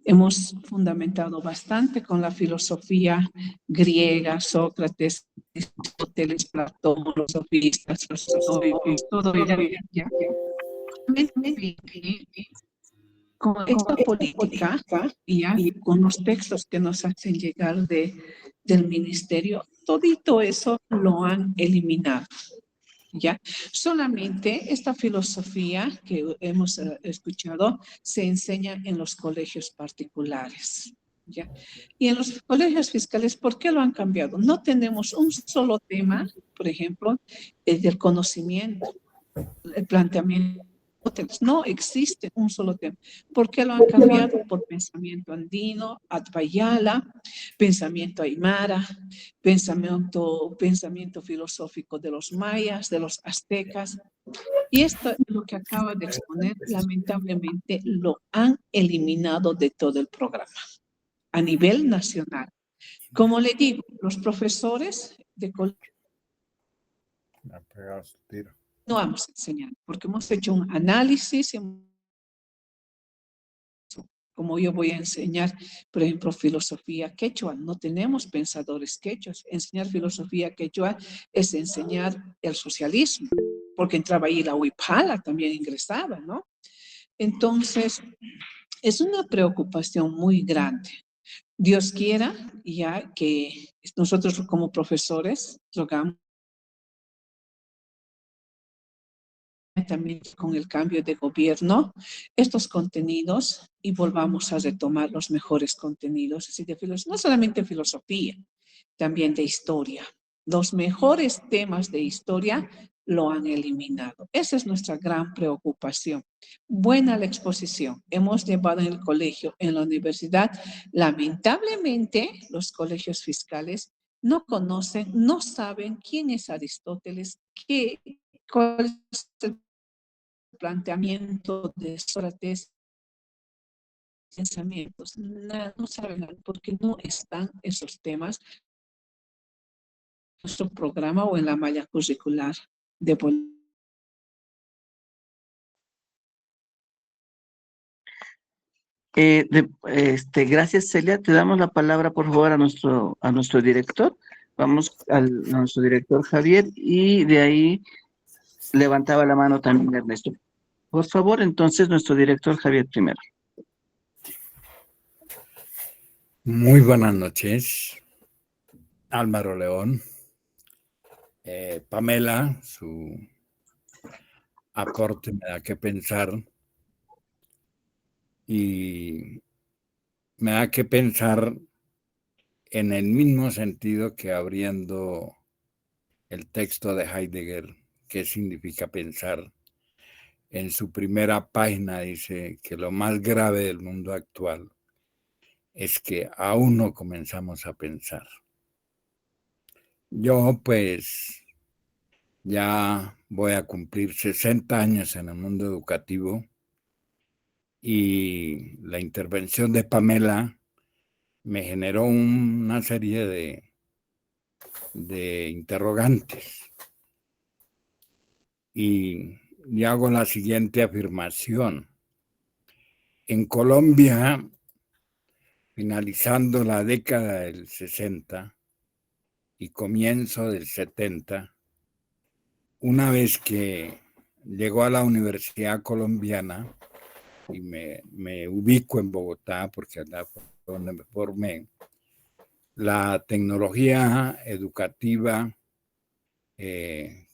hemos fundamentado bastante con la filosofía griega, Sócrates, Aristóteles, Platón, los sofistas, los estoicos, todo ello, con esta política, con los textos que nos hacen llegar del ministerio, todito eso lo han eliminado. ¿ya? Solamente esta filosofía que hemos escuchado se enseña en los colegios particulares, ¿ya? Y en los colegios fiscales, ¿por qué lo han cambiado? No tenemos un solo tema, por ejemplo, el del conocimiento, el planteamiento. No existe un solo tema. ¿Por qué lo han cambiado? Por pensamiento andino, Advayala, pensamiento aymara, pensamiento filosófico de los mayas, de los aztecas. Y esto es lo que acaba de exponer, lamentablemente lo han eliminado de todo el programa a nivel nacional. Como le digo, los profesores de colegio no vamos a enseñar, porque hemos hecho un análisis, como yo voy a enseñar, por ejemplo, filosofía quechua. No tenemos pensadores quechuas. Enseñar filosofía quechua es enseñar el socialismo, porque entraba ahí la Huipala, también ingresaba, ¿no? Entonces, es una preocupación muy grande. Dios quiera ya que nosotros como profesores rogamos también con el cambio de gobierno estos contenidos y volvamos a retomar los mejores contenidos, así de no solamente filosofía, también de historia. Los mejores temas de historia lo han eliminado. Esa es nuestra gran preocupación. Buena la exposición. Hemos llevado en el colegio, en la universidad. Lamentablemente, los colegios fiscales no conocen, no saben quién es Aristóteles, cuál es el planteamiento de Sócrates, pensamientos. No saben porque no están esos temas en nuestro programa o en la malla curricular de Bolivia. Gracias, Celia. Te damos la palabra, por favor, a nuestro director. Vamos a nuestro director Javier y de ahí levantaba la mano también Ernesto. Por favor, entonces, nuestro director Javier primero. Muy buenas noches, Álvaro León. Pamela, su aporte me da que pensar y me da que pensar en el mismo sentido que abriendo el texto de Heidegger, ¿qué significa pensar? En su primera página dice que lo más grave del mundo actual es que aún no comenzamos a pensar. Yo pues ya voy a cumplir 60 años en el mundo educativo y la intervención de Pamela me generó una serie de interrogantes. Y hago la siguiente afirmación. En Colombia, finalizando la década del 60 y comienzo del 70, una vez que llegó a la Universidad Colombiana y me ubico en Bogotá, porque allá fue donde me formé, la tecnología educativa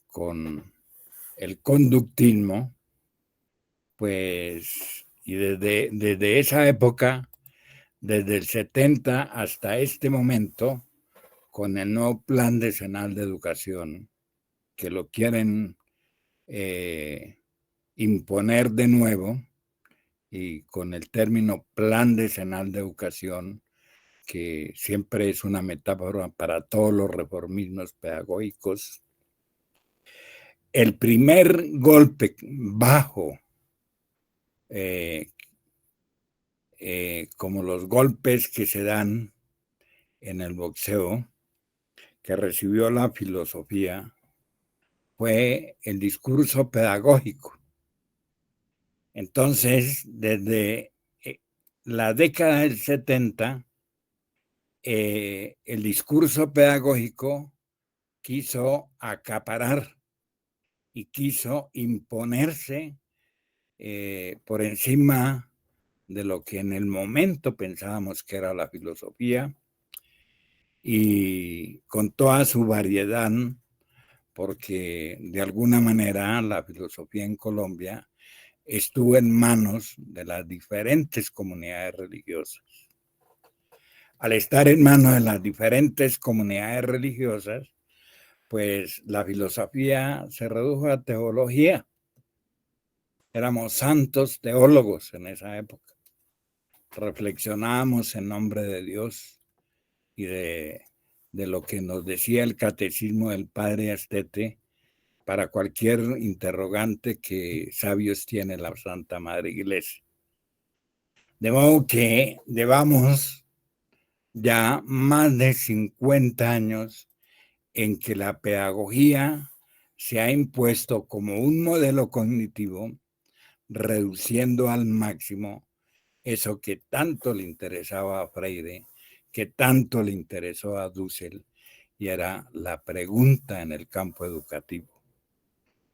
con el conductismo, pues, y desde esa época, desde el 70 hasta este momento, con el nuevo Plan Decenal de Educación, que lo quieren imponer de nuevo, y con el término Plan Decenal de Educación, que siempre es una metáfora para todos los reformismos pedagógicos. El primer golpe bajo, como los golpes que se dan en el boxeo, que recibió la filosofía, fue el discurso pedagógico. Entonces, desde la década del 70, el discurso pedagógico quiso acaparar y quiso imponerse por encima de lo que en el momento pensábamos que era la filosofía, y con toda su variedad porque de alguna manera la filosofía en Colombia estuvo en manos de las diferentes comunidades religiosas. Al estar en manos de las diferentes comunidades religiosas, pues la filosofía se redujo a teología. Éramos santos teólogos en esa época. Reflexionábamos en nombre de Dios y de lo que nos decía el catecismo del Padre Astete para cualquier interrogante que sabios tiene la Santa Madre Iglesia. De modo que llevamos ya más de 50 años en que la pedagogía se ha impuesto como un modelo cognitivo, reduciendo al máximo eso que tanto le interesaba a Freire, que tanto le interesó a Dussel, y era la pregunta en el campo educativo.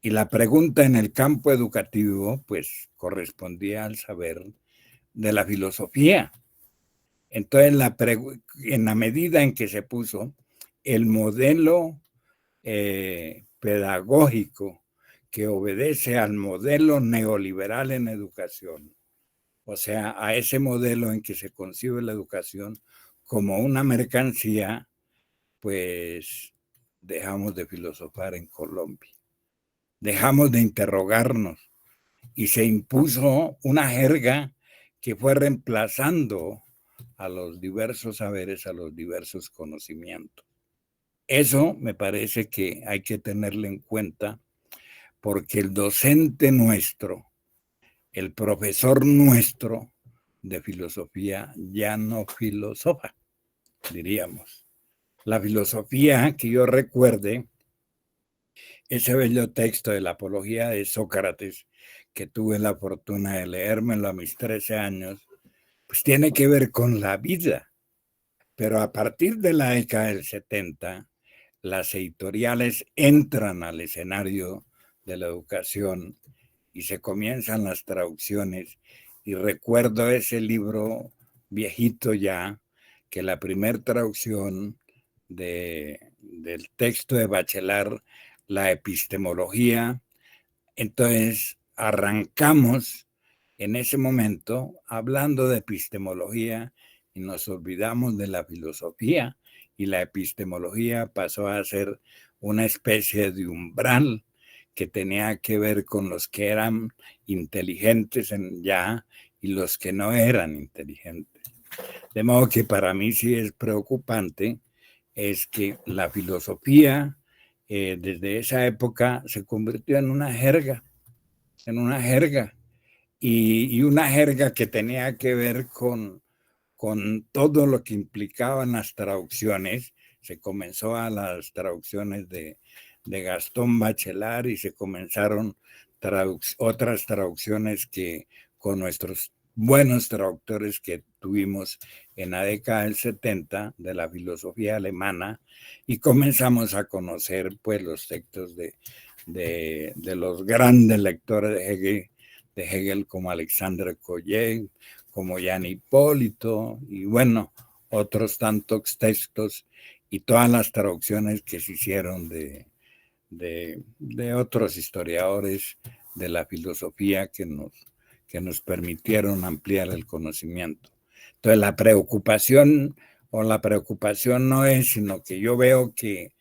Y la pregunta en el campo educativo, pues, correspondía al saber de la filosofía. Entonces, en la medida en que se puso el modelo pedagógico que obedece al modelo neoliberal en educación, o sea, a ese modelo en que se concibe la educación como una mercancía, pues dejamos de filosofar en Colombia, dejamos de interrogarnos y se impuso una jerga que fue reemplazando a los diversos saberes, a los diversos conocimientos. Eso me parece que hay que tenerlo en cuenta porque el docente nuestro, el profesor nuestro de filosofía ya no filosofa, diríamos. La filosofía que yo recuerde, ese bello texto de la Apología de Sócrates, que tuve la fortuna de leérmelo a mis 13 años, pues tiene que ver con la vida. Pero a partir de la década del 70, las editoriales entran al escenario de la educación y se comienzan las traducciones. Y recuerdo ese libro viejito ya, que la primera traducción del texto de Bachelard, la epistemología, entonces arrancamos en ese momento hablando de epistemología y nos olvidamos de la filosofía y la epistemología pasó a ser una especie de umbral que tenía que ver con los que eran inteligentes ya y los que no eran inteligentes. De modo que para mí sí es preocupante es que la filosofía desde esa época se convirtió en una jerga y una jerga que tenía que ver con todo lo que implicaban las traducciones. Se comenzó a las traducciones de Gastón Bachelard y se comenzaron otras traducciones que con nuestros buenos traductores que tuvimos en la década del 70 de la filosofía alemana y comenzamos a conocer pues los textos de los grandes lectores de Hegel como Alexandre Collet, como Jan Hipólito y bueno, otros tantos textos y todas las traducciones que se hicieron de otros historiadores de la filosofía que nos permitieron ampliar el conocimiento. Entonces la preocupación no es, sino que yo veo que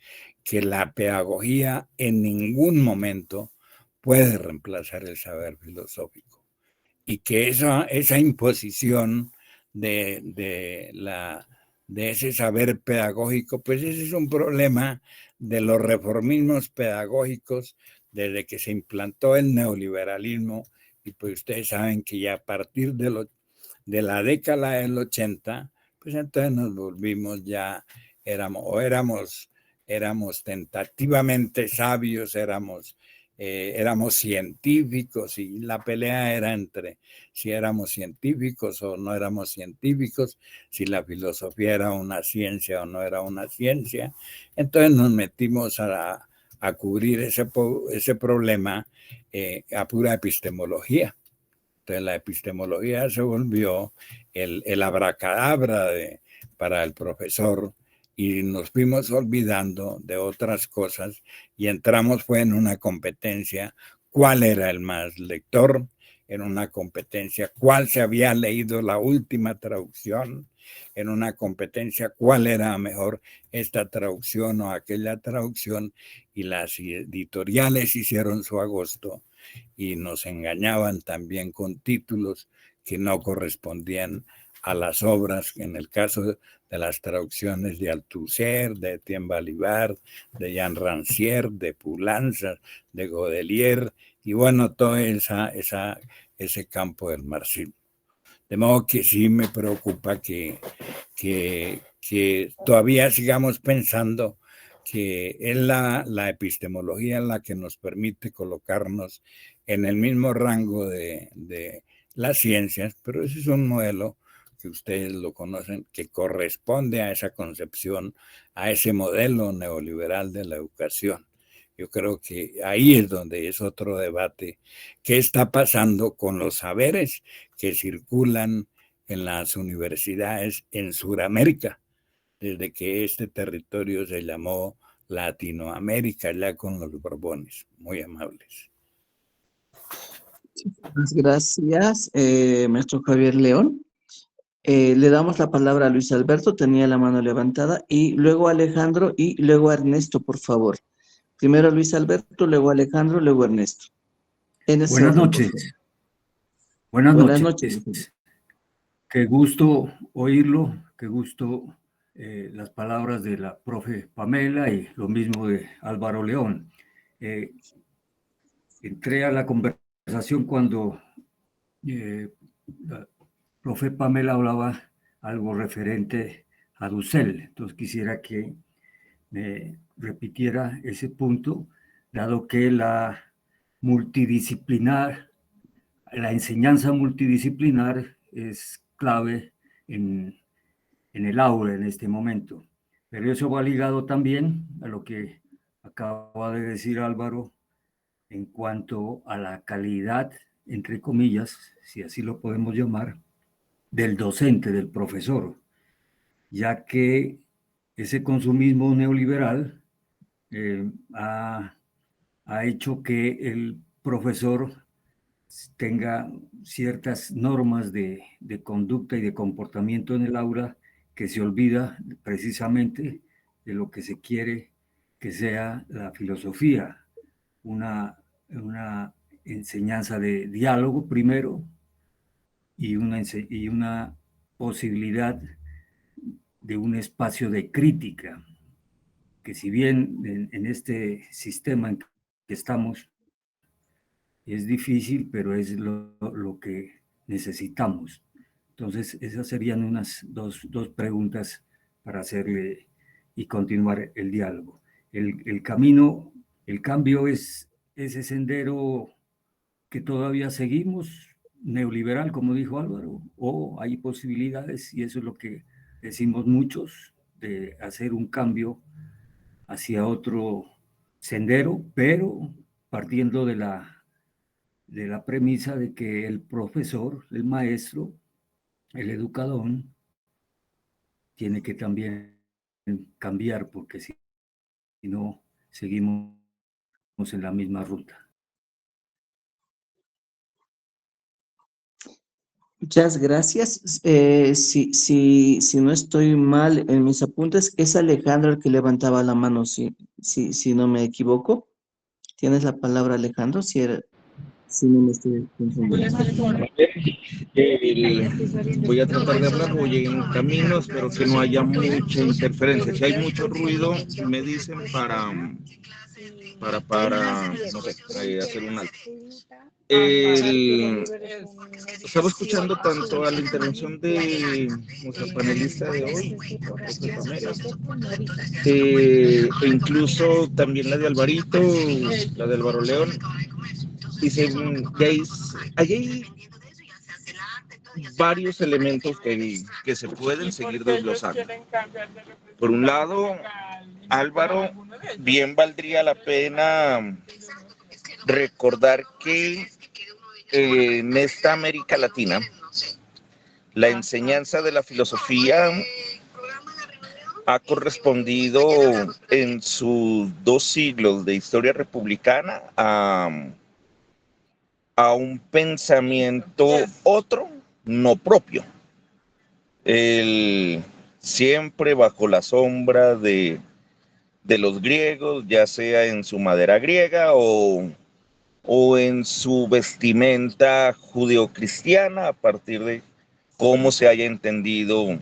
la pedagogía en ningún momento puede reemplazar el saber filosófico y que esa imposición de ese saber pedagógico, pues ese es un problema de los reformismos pedagógicos desde que se implantó el neoliberalismo y pues ustedes saben que ya a partir de la década del 80, pues entonces nos volvimos ya, éramos tentativamente sabios, éramos científicos y la pelea era entre si éramos científicos o no éramos científicos, si la filosofía era una ciencia o no era una ciencia. Entonces nos metimos a cubrir ese problema a pura epistemología. Entonces la epistemología se volvió el abracadabra para el profesor y nos fuimos olvidando de otras cosas y entramos fue en una competencia, cuál era el más lector, en una competencia, cuál se había leído la última traducción, en una competencia, cuál era mejor esta traducción o aquella traducción, y las editoriales hicieron su agosto y nos engañaban también con títulos que no correspondían a las obras, en el caso de las traducciones de Althusser, de Etienne Balibar, de Jean Rancière, de Poulanza, de Godelier, y bueno, todo ese campo del marxismo. De modo que sí me preocupa que todavía sigamos pensando que es la epistemología la que nos permite colocarnos en el mismo rango de las ciencias, pero ese es un modelo que ustedes lo conocen, que corresponde a esa concepción, a ese modelo neoliberal de la educación. Yo creo que ahí es donde es otro debate. ¿Qué está pasando con los saberes que circulan en las universidades en Sudamérica, desde que este territorio se llamó Latinoamérica, ya con los Borbones? Muy amables. Muchas gracias, maestro Javier León. Le damos la palabra a Luis Alberto, tenía la mano levantada, y luego a Alejandro y luego a Ernesto, por favor. Primero Luis Alberto, luego Alejandro, luego Ernesto. Buenas noches. Buenas noches. Qué gusto oírlo, qué gusto las palabras de la profe Pamela y lo mismo de Álvaro León. Entré a la conversación cuando la profe Pamela hablaba algo referente a Dussel, entonces quisiera que me repitiera ese punto, dado que la enseñanza multidisciplinar es clave en el aula en este momento. Pero eso va ligado también a lo que acaba de decir Álvaro en cuanto a la calidad, entre comillas, si así lo podemos llamar, del docente, del profesor, ya que ese consumismo neoliberal ha hecho que el profesor tenga ciertas normas de conducta y de comportamiento en el aula que se olvida precisamente de lo que se quiere que sea la filosofía, una enseñanza de diálogo primero y una posibilidad de un espacio de crítica, que si bien en este sistema en que estamos es difícil, pero es lo que necesitamos. Entonces, esas serían unas dos preguntas para hacerle y continuar el diálogo. El camino, el cambio es ese sendero que todavía seguimos, neoliberal, como dijo Álvaro, o hay posibilidades, y eso es lo que decimos muchos, de hacer un cambio hacia otro sendero, pero partiendo de la premisa de que el profesor, el maestro, el educador, tiene que también cambiar, porque si no, seguimos en la misma ruta. Muchas gracias. Si no estoy mal en mis apuntes, es Alejandro el que levantaba la mano, si no me equivoco. Tienes la palabra, Alejandro, si no me estoy confundiendo. Voy a tratar de hablar, voy en camino, espero que no haya mucha interferencia. Si hay mucho ruido, me dicen para no sé, hacer un alto. Estaba escuchando tanto a la intervención de nuestra panelista de hoy, e incluso también la de Alvarito, la de Álvaro León. Dicen que hay varios elementos que se pueden seguir desglosando. Por un lado, Álvaro, bien valdría la pena recordar que en esta América Latina, la enseñanza de la filosofía ha correspondido en sus 2 siglos de historia republicana a un pensamiento otro, no propio. Siempre bajo la sombra de los griegos, ya sea en su madera griega o en su vestimenta judeocristiana, a partir de cómo se haya entendido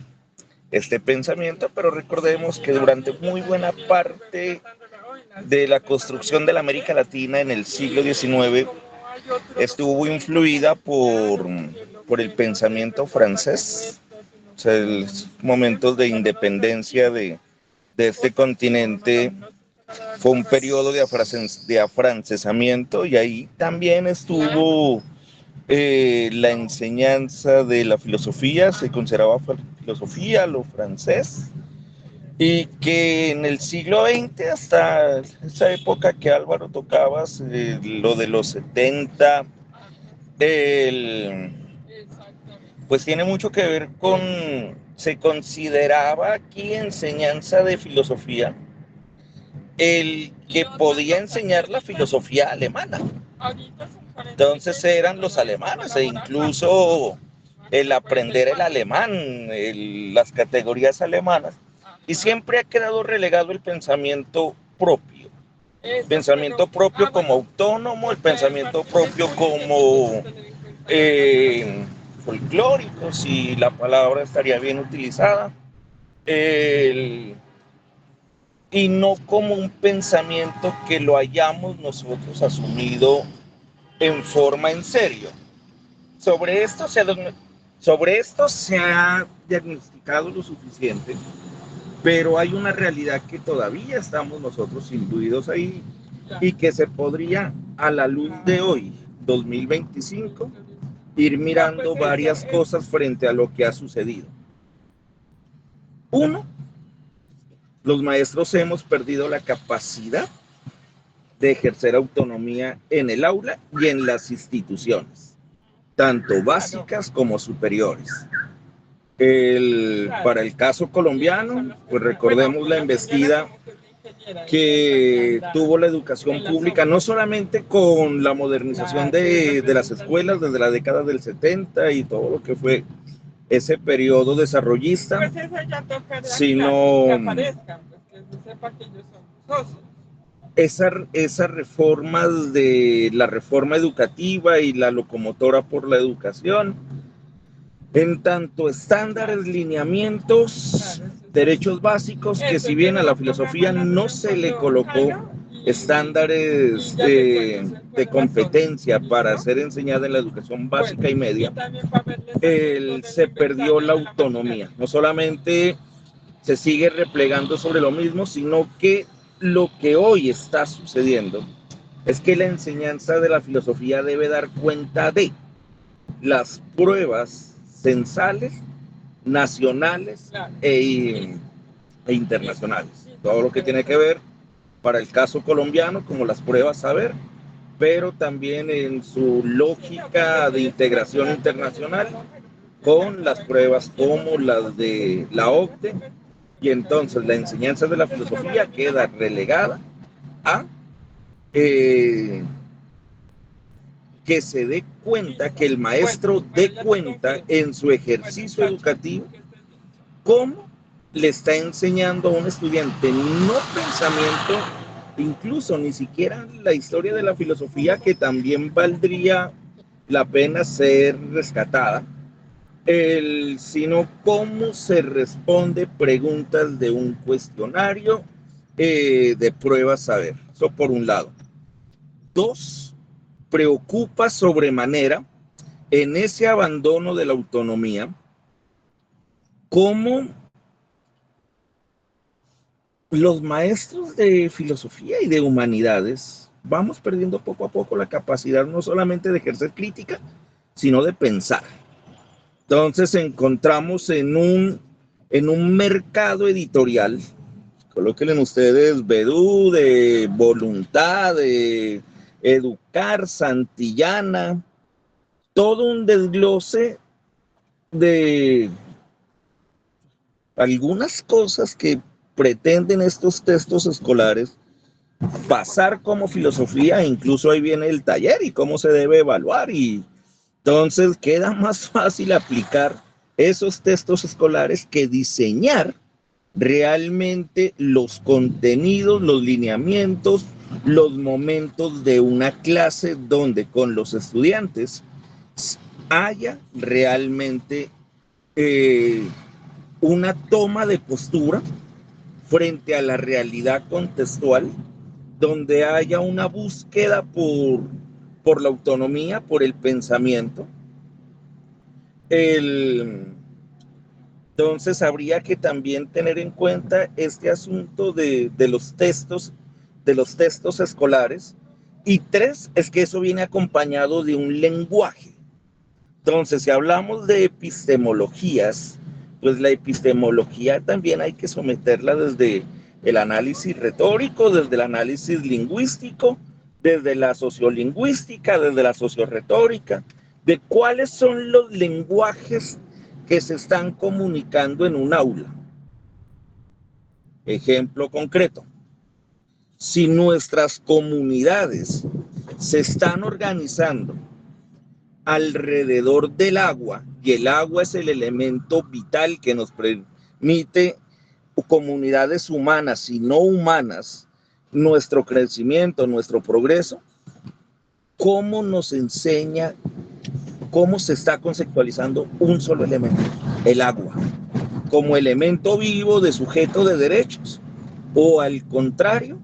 este pensamiento, pero recordemos que durante muy buena parte de la construcción de la América Latina en el siglo XIX estuvo influida por el pensamiento francés. O sea, los momentos de independencia de este continente fue un periodo de afrancesamiento, y ahí también estuvo la enseñanza de la filosofía, se consideraba filosofía, lo francés, y que en el siglo XX, hasta esa época que Álvaro tocabas, lo de los 70, pues tiene mucho que ver con, se consideraba aquí enseñanza de filosofía el que podía enseñar la filosofía alemana. Entonces eran los alemanes, e incluso el aprender el alemán, las categorías alemanas, y siempre ha quedado relegado el pensamiento propio. Pensamiento propio como autónomo, el pensamiento propio como folclórico, si la palabra estaría bien utilizada, y no como un pensamiento que lo hayamos nosotros asumido en forma en serio. Sobre esto se ha diagnosticado lo suficiente, pero hay una realidad que todavía estamos nosotros imbuidos ahí, y que se podría, a la luz de hoy, 2025, ir mirando varias cosas frente a lo que ha sucedido. Uno, los maestros hemos perdido la capacidad de ejercer autonomía en el aula y en las instituciones, tanto básicas como superiores. Para el caso colombiano, pues recordemos la embestida que tuvo la educación pública, no solamente con la modernización de las escuelas desde la década del 70 y todo lo que fue ese periodo desarrollista, sino esas reformas de la reforma educativa y la locomotora por la educación, en tanto estándares, lineamientos, derechos básicos, que si bien a la filosofía no se le colocó estándares de competencia para ser enseñada en la educación básica y media, se perdió la autonomía. No solamente se sigue replegando sobre lo mismo, sino que lo que hoy está sucediendo es que la enseñanza de la filosofía debe dar cuenta de las pruebas censales, nacionales e internacionales. Todo lo que tiene que ver para el caso colombiano, como las pruebas saber, pero también en su lógica de integración internacional con las pruebas como las de la OCDE, y entonces la enseñanza de la filosofía queda relegada a que se dé cuenta, que el maestro dé cuenta en su ejercicio educativo cómo le está enseñando a un estudiante, no pensamiento, incluso ni siquiera la historia de la filosofía, que también valdría la pena ser rescatada, sino cómo se responde preguntas de un cuestionario de pruebas saber. Eso por un lado. Dos, preocupa sobremanera en ese abandono de la autonomía cómo los maestros de filosofía y de humanidades vamos perdiendo poco a poco la capacidad no solamente de ejercer crítica, sino de pensar. Entonces encontramos en un mercado editorial, colóquenle ustedes Bedú, de Voluntad, de Educar, Santillana, todo un desglose de algunas cosas que pretenden estos textos escolares pasar como filosofía, incluso ahí viene el taller y cómo se debe evaluar, y entonces queda más fácil aplicar esos textos escolares que diseñar realmente los contenidos, los lineamientos, los momentos de una clase donde con los estudiantes haya realmente una toma de postura frente a la realidad contextual, donde haya una búsqueda por la autonomía, por el pensamiento. Entonces habría que también tener en cuenta este asunto de los textos escolares. Y 3, es que eso viene acompañado de un lenguaje. Entonces, si hablamos de epistemologías, pues la epistemología también hay que someterla desde el análisis retórico, desde el análisis lingüístico, desde la sociolingüística, desde la socioretórica, de cuáles son los lenguajes que se están comunicando en un aula. Ejemplo concreto. Si nuestras comunidades se están organizando alrededor del agua, y el agua es el elemento vital que nos permite comunidades humanas y no humanas, nuestro crecimiento, nuestro progreso, ¿cómo nos enseña, cómo se está conceptualizando un solo elemento? El agua, como elemento vivo de sujeto de derechos, o al contrario,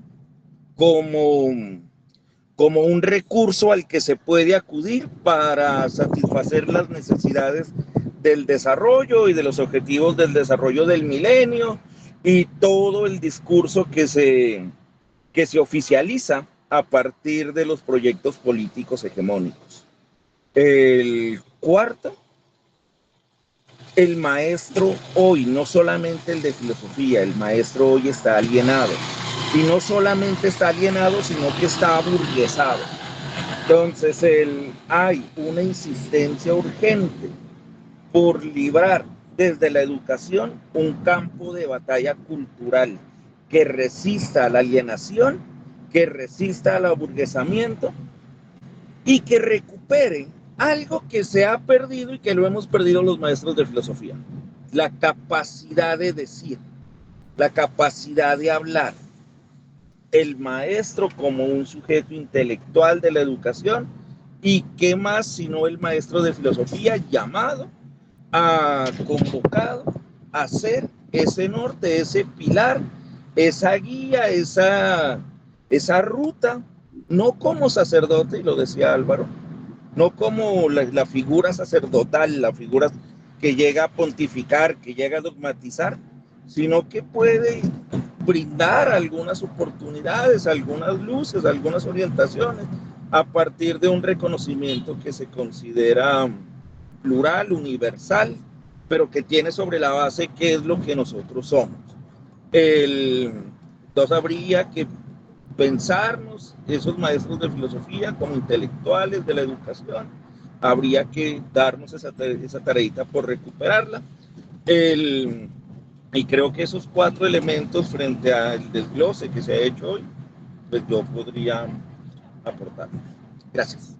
como un recurso al que se puede acudir para satisfacer las necesidades del desarrollo y de los objetivos del desarrollo del milenio y todo el discurso que se oficializa a partir de los proyectos políticos hegemónicos. El cuarto, el maestro hoy, no solamente el de filosofía, el maestro hoy está alienado. Y no solamente está alienado, sino que está aburguesado. Entonces, hay una insistencia urgente por librar desde la educación un campo de batalla cultural que resista a la alienación, que resista al aburguesamiento y que recupere algo que se ha perdido y que lo hemos perdido los maestros de filosofía: la capacidad de decir, la capacidad de hablar. El maestro como un sujeto intelectual de la educación, y qué más sino el maestro de filosofía llamado, convocado a ser ese norte, ese pilar, esa guía, esa ruta, no como sacerdote, y lo decía Álvaro, no como la figura sacerdotal, la figura que llega a pontificar, que llega a dogmatizar, sino que puede brindar algunas oportunidades, algunas luces, algunas orientaciones a partir de un reconocimiento que se considera plural, universal, pero que tiene sobre la base qué es lo que nosotros somos. Entonces habría que pensarnos esos maestros de filosofía como intelectuales de la educación, habría que darnos esa tareita por recuperarla. Y creo que esos 4 elementos frente al desglose que se ha hecho hoy, pues yo podría aportar. Gracias.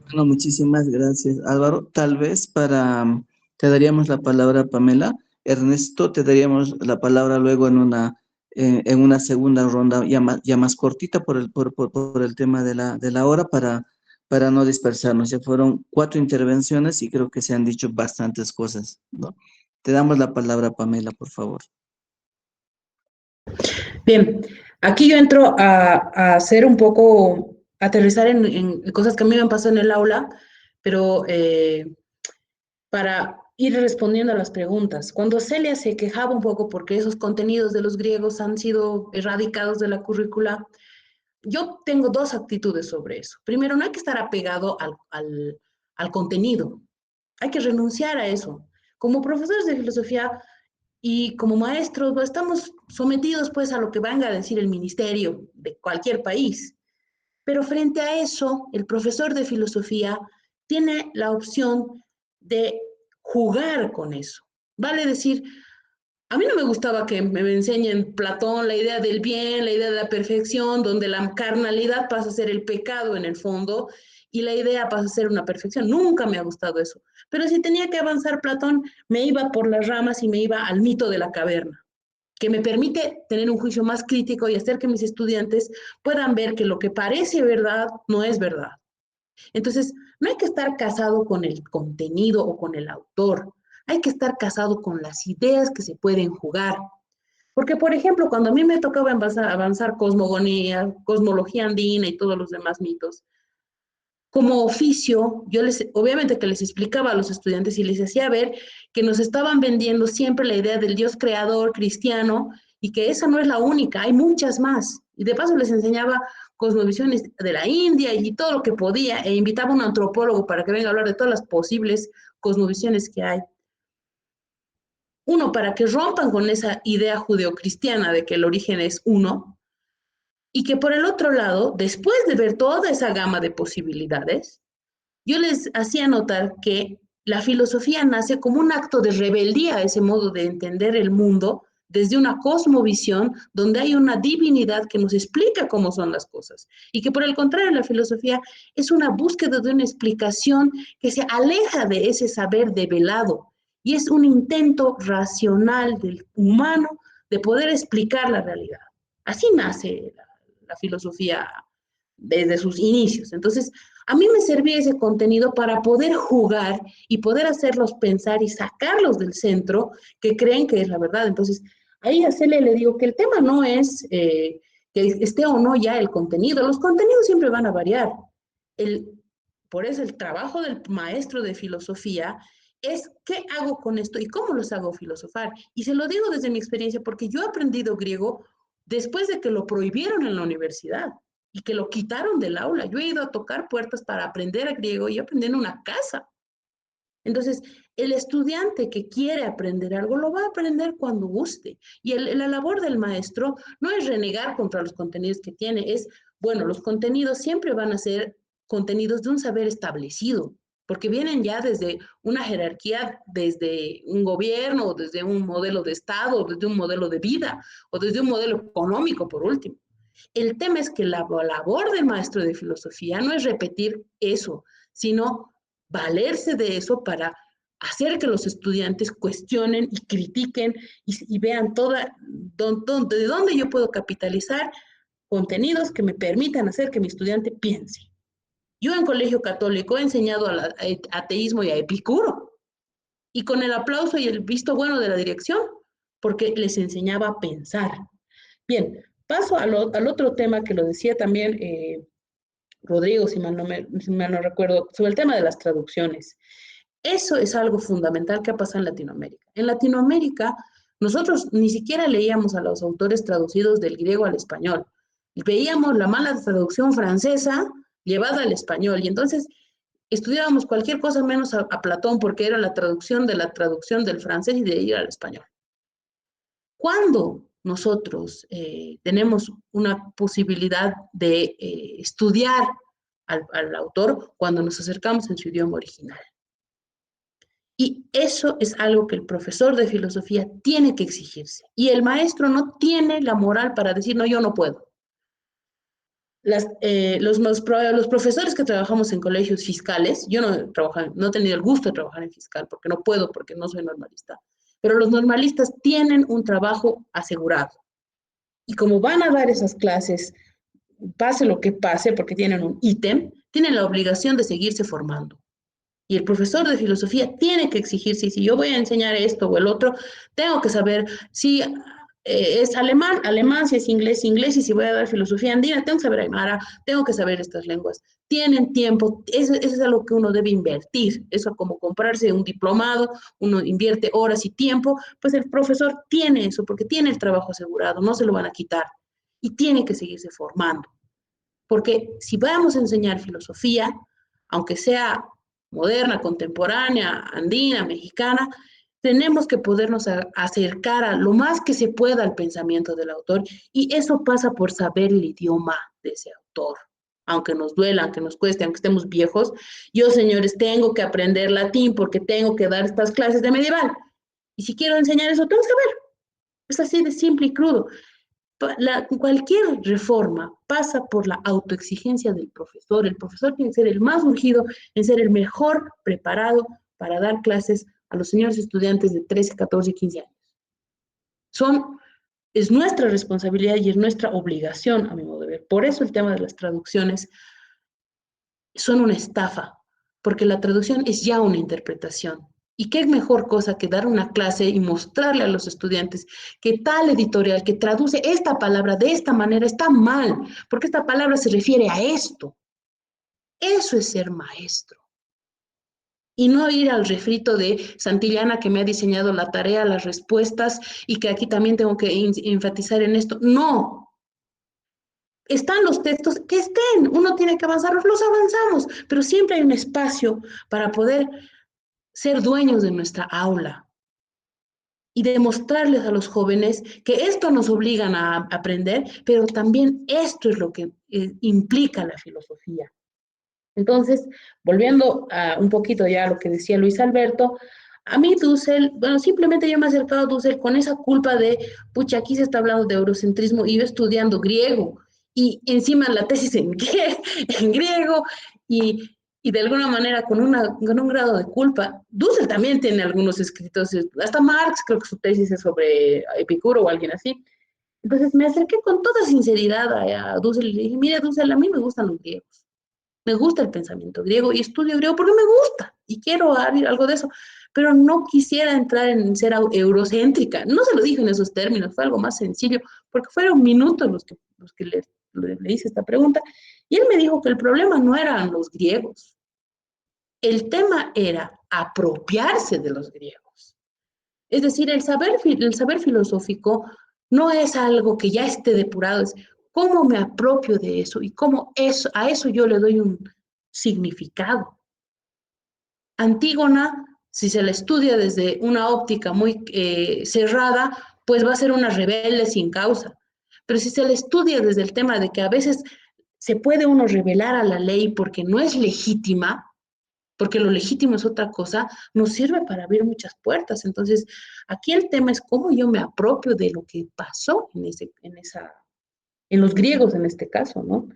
Bueno, muchísimas gracias, Álvaro. Tal vez te daríamos la palabra a Pamela. Ernesto, te daríamos la palabra luego en una segunda ronda ya más cortita por el tema de la hora para no dispersarnos. Ya fueron 4 intervenciones y creo que se han dicho bastantes cosas, ¿no? Te damos la palabra, Pamela, por favor. Bien, aquí yo entro a hacer un poco, aterrizar en cosas que a mí me han pasado en el aula, pero para ir respondiendo a las preguntas. Cuando Celia se quejaba un poco porque esos contenidos de los griegos han sido erradicados de la currícula, yo tengo 2 actitudes sobre eso. Primero, no hay que estar apegado al contenido, hay que renunciar a eso. Como profesores de filosofía y como maestros, pues, estamos sometidos pues a lo que venga a decir el ministerio de cualquier país. Pero frente a eso, el profesor de filosofía tiene la opción de jugar con eso. Vale decir, A mí no me gustaba que me enseñen Platón la idea del bien, la idea de la perfección, donde la carnalidad pasa a ser el pecado en el fondo y la idea pasa a ser una perfección. Nunca me ha gustado eso. Pero si tenía que avanzar Platón, me iba por las ramas y me iba al mito de la caverna, que me permite tener un juicio más crítico y hacer que mis estudiantes puedan ver que lo que parece verdad no es verdad. Entonces, no hay que estar casado con el contenido o con el autor, hay que estar casado con las ideas que se pueden jugar. Porque, por ejemplo, cuando a mí me tocaba avanzar cosmogonía, cosmología andina y todos los demás mitos, como oficio, obviamente que les explicaba a los estudiantes y les hacía ver que nos estaban vendiendo siempre la idea del Dios creador cristiano y que esa no es la única, hay muchas más. Y de paso les enseñaba cosmovisiones de la India y todo lo que podía, e invitaba a un antropólogo para que venga a hablar de todas las posibles cosmovisiones que hay. Uno, para que rompan con esa idea judeocristiana de que el origen es uno, y que por el otro lado, después de ver toda esa gama de posibilidades, yo les hacía notar que la filosofía nace como un acto de rebeldía a ese modo de entender el mundo desde una cosmovisión donde hay una divinidad que nos explica cómo son las cosas. Y que por el contrario, la filosofía es una búsqueda de una explicación que se aleja de ese saber develado y es un intento racional del humano de poder explicar la realidad. Así nace la filosofía desde sus inicios. Entonces, a mí me servía ese contenido para poder jugar y poder hacerlos pensar y sacarlos del centro que creen que es la verdad. Entonces, ahí a Celia le digo que el tema no es que esté o no ya el contenido. Los contenidos siempre van a variar. Por eso el trabajo del maestro de filosofía es qué hago con esto y cómo los hago filosofar. Y se lo digo desde mi experiencia porque yo he aprendido griego después de que lo prohibieron en la universidad y que lo quitaron del aula. Yo he ido a tocar puertas para aprender griego y aprender en una casa. Entonces, el estudiante que quiere aprender algo lo va a aprender cuando guste. Y la labor del maestro no es renegar contra los contenidos que tiene, es, bueno, los contenidos siempre van a ser contenidos de un saber establecido, porque vienen ya desde una jerarquía, desde un gobierno, o desde un modelo de Estado, o desde un modelo de vida, o desde un modelo económico, por último. El tema es que la labor del maestro de filosofía no es repetir eso, sino valerse de eso para hacer que los estudiantes cuestionen y critiquen y vean de dónde yo puedo capitalizar contenidos que me permitan hacer que mi estudiante piense. Yo en colegio católico he enseñado a ateísmo y a Epicuro, y con el aplauso y el visto bueno de la dirección, porque les enseñaba a pensar. Bien, paso al otro tema que lo decía también Rodrigo, si mal no recuerdo, sobre el tema de las traducciones. Eso es algo fundamental que ha pasado en Latinoamérica. En Latinoamérica, nosotros ni siquiera leíamos a los autores traducidos del griego al español. Veíamos la mala traducción francesa llevada al español, y entonces estudiábamos cualquier cosa menos a Platón, porque era la traducción del francés y de ir al español. Cuando nosotros tenemos una posibilidad de estudiar al autor, cuando nos acercamos en su idioma original. Y eso es algo que el profesor de filosofía tiene que exigirse. Y el maestro no tiene la moral para decir, no, yo no puedo. Los profesores que trabajamos en colegios fiscales, yo no he tenido el gusto de trabajar en fiscal porque no puedo, porque no soy normalista, pero los normalistas tienen un trabajo asegurado. Y como van a dar esas clases, pase lo que pase, porque tienen un ítem, tienen la obligación de seguirse formando. Y el profesor de filosofía tiene que exigirse, si yo voy a enseñar esto o el otro, tengo que saber si es alemán, si es inglés, y si voy a dar filosofía andina, tengo que saber aymara, tengo que saber estas lenguas. Tienen tiempo, eso es algo que uno debe invertir, eso como comprarse un diplomado, uno invierte horas y tiempo, pues el profesor tiene eso, porque tiene el trabajo asegurado, no se lo van a quitar, y tiene que seguirse formando. Porque si vamos a enseñar filosofía, aunque sea moderna, contemporánea, andina, mexicana, tenemos que podernos acercar a lo más que se pueda al pensamiento del autor, y eso pasa por saber el idioma de ese autor. Aunque nos duela, aunque nos cueste, aunque estemos viejos, yo, señores, tengo que aprender latín porque tengo que dar estas clases de medieval. Y si quiero enseñar eso, tengo que saber. Es así de simple y crudo. Cualquier reforma pasa por la autoexigencia del profesor. El profesor tiene que ser el más urgido en ser el mejor preparado para dar clases a los señores estudiantes de 13, 14 y 15 años. Es nuestra responsabilidad y es nuestra obligación, a mi modo de ver. Por eso el tema de las traducciones son una estafa, porque la traducción es ya una interpretación. ¿Y qué mejor cosa que dar una clase y mostrarle a los estudiantes que tal editorial que traduce esta palabra de esta manera está mal, porque esta palabra se refiere a esto? Eso es ser maestro. Y no ir al refrito de Santillana que me ha diseñado la tarea, las respuestas y que aquí también tengo que enfatizar en esto. No. Están los textos, que estén, uno tiene que avanzarlos, los avanzamos, pero siempre hay un espacio para poder ser dueños de nuestra aula y demostrarles a los jóvenes que esto nos obligan a aprender, pero también esto es lo que implica la filosofía. Entonces, volviendo a un poquito ya a lo que decía Luis Alberto, a mí Dussel, bueno, simplemente yo me he acercado a Dussel con esa culpa de, pucha, aquí se está hablando de eurocentrismo y yo estudiando griego, y encima la tesis en griego, y de alguna manera con un grado de culpa. Dussel también tiene algunos escritos, hasta Marx creo que su tesis es sobre Epicuro o alguien así. Entonces me acerqué con toda sinceridad a Dussel y le dije, mire Dussel, a mí me gustan los griegos. Me gusta el pensamiento griego y estudio griego porque me gusta y quiero algo de eso, pero no quisiera entrar en ser eurocéntrica. No se lo dije en esos términos, fue algo más sencillo, porque fueron minutos los que le hice esta pregunta. Y él me dijo que el problema no eran los griegos, el tema era apropiarse de los griegos. Es decir, el saber filosófico no es algo que ya esté depurado, es cómo me apropio de eso y cómo a eso yo le doy un significado. Antígona, si se la estudia desde una óptica muy cerrada, pues va a ser una rebelde sin causa. Pero si se la estudia desde el tema de que a veces se puede uno rebelar a la ley porque no es legítima, porque lo legítimo es otra cosa, nos sirve para abrir muchas puertas. Entonces, aquí el tema es cómo yo me apropio de lo que pasó en los griegos en este caso, ¿no?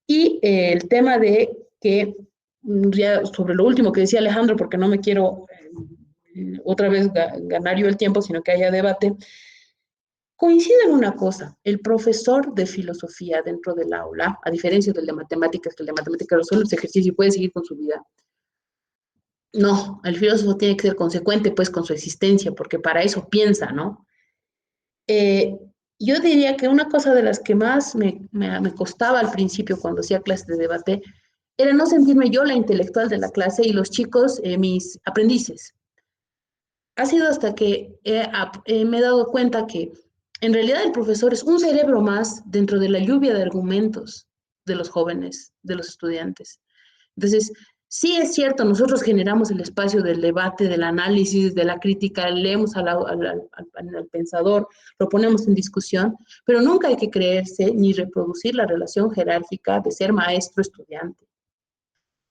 Y el tema de que, ya sobre lo último que decía Alejandro, porque no me quiero otra vez ganar yo el tiempo, sino que haya debate, coincide en una cosa, el profesor de filosofía dentro del aula, a diferencia del de matemáticas, que el de matemáticas resuelve ese ejercicio y puede seguir con su vida. No, el filósofo tiene que ser consecuente pues con su existencia, porque para eso piensa, ¿no? Eh, yo diría que una cosa de las que más me costaba al principio cuando hacía clases de debate era no sentirme yo la intelectual de la clase y los chicos mis aprendices. Ha sido hasta que me he dado cuenta que en realidad el profesor es un cerebro más dentro de la lluvia de argumentos de los jóvenes, de los estudiantes. Entonces, sí es cierto, nosotros generamos el espacio del debate, del análisis, de la crítica, leemos al pensador, lo ponemos en discusión, pero nunca hay que creerse ni reproducir la relación jerárquica de ser maestro-estudiante.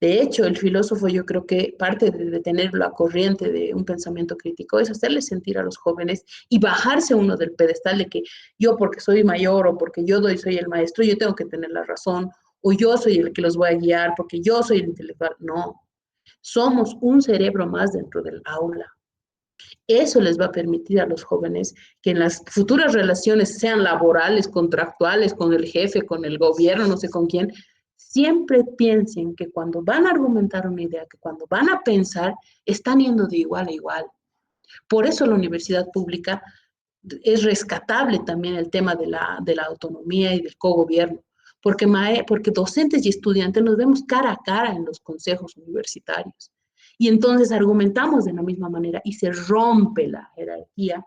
De hecho, el filósofo yo creo que parte de tener la corriente de un pensamiento crítico es hacerle sentir a los jóvenes y bajarse uno del pedestal de que yo porque soy mayor o porque yo soy el maestro, yo tengo que tener la razón, o yo soy el que los voy a guiar porque yo soy el intelectual. No, somos un cerebro más dentro del aula. Eso les va a permitir a los jóvenes que en las futuras relaciones, sean laborales, contractuales, con el jefe, con el gobierno, no sé con quién, siempre piensen que cuando van a argumentar una idea, que cuando van a pensar, están yendo de igual a igual. Por eso la universidad pública es rescatable también el tema de la autonomía y del cogobierno, porque docentes y estudiantes nos vemos cara a cara en los consejos universitarios. Y entonces argumentamos de la misma manera y se rompe la jerarquía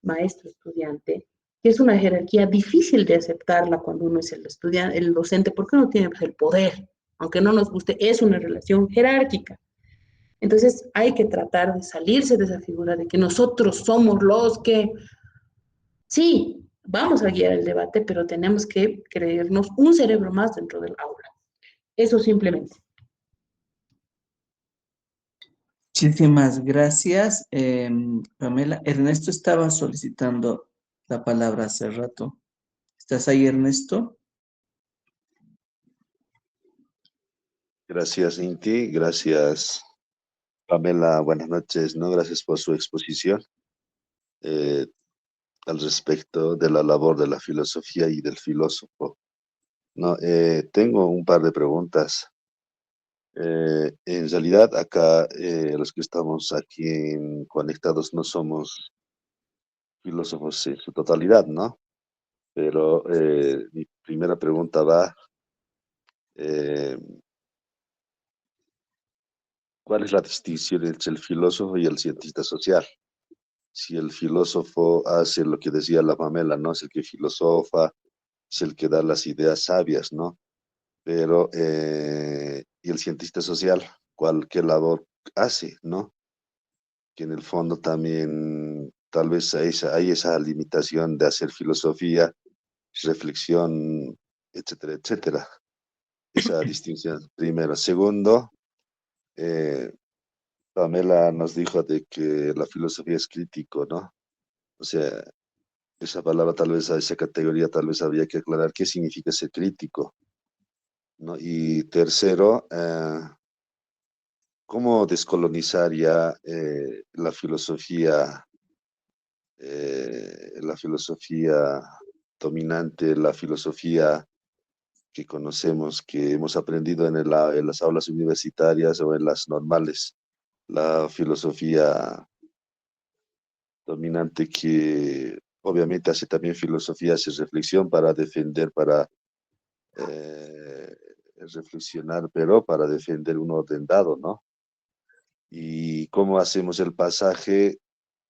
maestro-estudiante, que es una jerarquía difícil de aceptarla cuando uno es el estudiante, el docente, porque uno tiene pues, el poder. Aunque no nos guste, es una relación jerárquica. Entonces hay que tratar de salirse de esa figura de que nosotros somos los que... Sí, vamos a guiar el debate, pero tenemos que creernos un cerebro más dentro del aula. Eso simplemente. Muchísimas gracias, Pamela. Ernesto estaba solicitando la palabra hace rato. ¿Estás ahí, Ernesto? Gracias, Inti. Gracias, Pamela. Buenas noches, ¿no? Gracias por su exposición eh, al respecto de la labor de la filosofía y del filósofo. No, tengo un par de preguntas. En realidad, acá los que estamos aquí conectados no somos filósofos en su totalidad, ¿no? Pero mi primera pregunta va, eh, ¿cuál es la distinción entre el filósofo y el cientista social? Si el filósofo hace lo que decía la Pamela, ¿no? Es el que filosofa, es el que da las ideas sabias, ¿no? Pero, ¿y el cientista social? ¿Qué labor hace, ¿no? Que en el fondo también tal vez hay esa limitación de hacer filosofía, reflexión, etcétera, etcétera. Esa distinción primero. Segundo, eh, Pamela nos dijo de que la filosofía es crítico, ¿no? O sea, esa palabra tal vez, a esa categoría tal vez habría que aclarar qué significa ser crítico, ¿no? Y tercero, ¿cómo descolonizar ya la filosofía dominante, la filosofía que conocemos, que hemos aprendido en las aulas universitarias o en las normales, la filosofía dominante que obviamente hace también filosofía, hace reflexión para defender, para eh, reflexionar, pero para defender un orden dado, ¿no? Y cómo hacemos el pasaje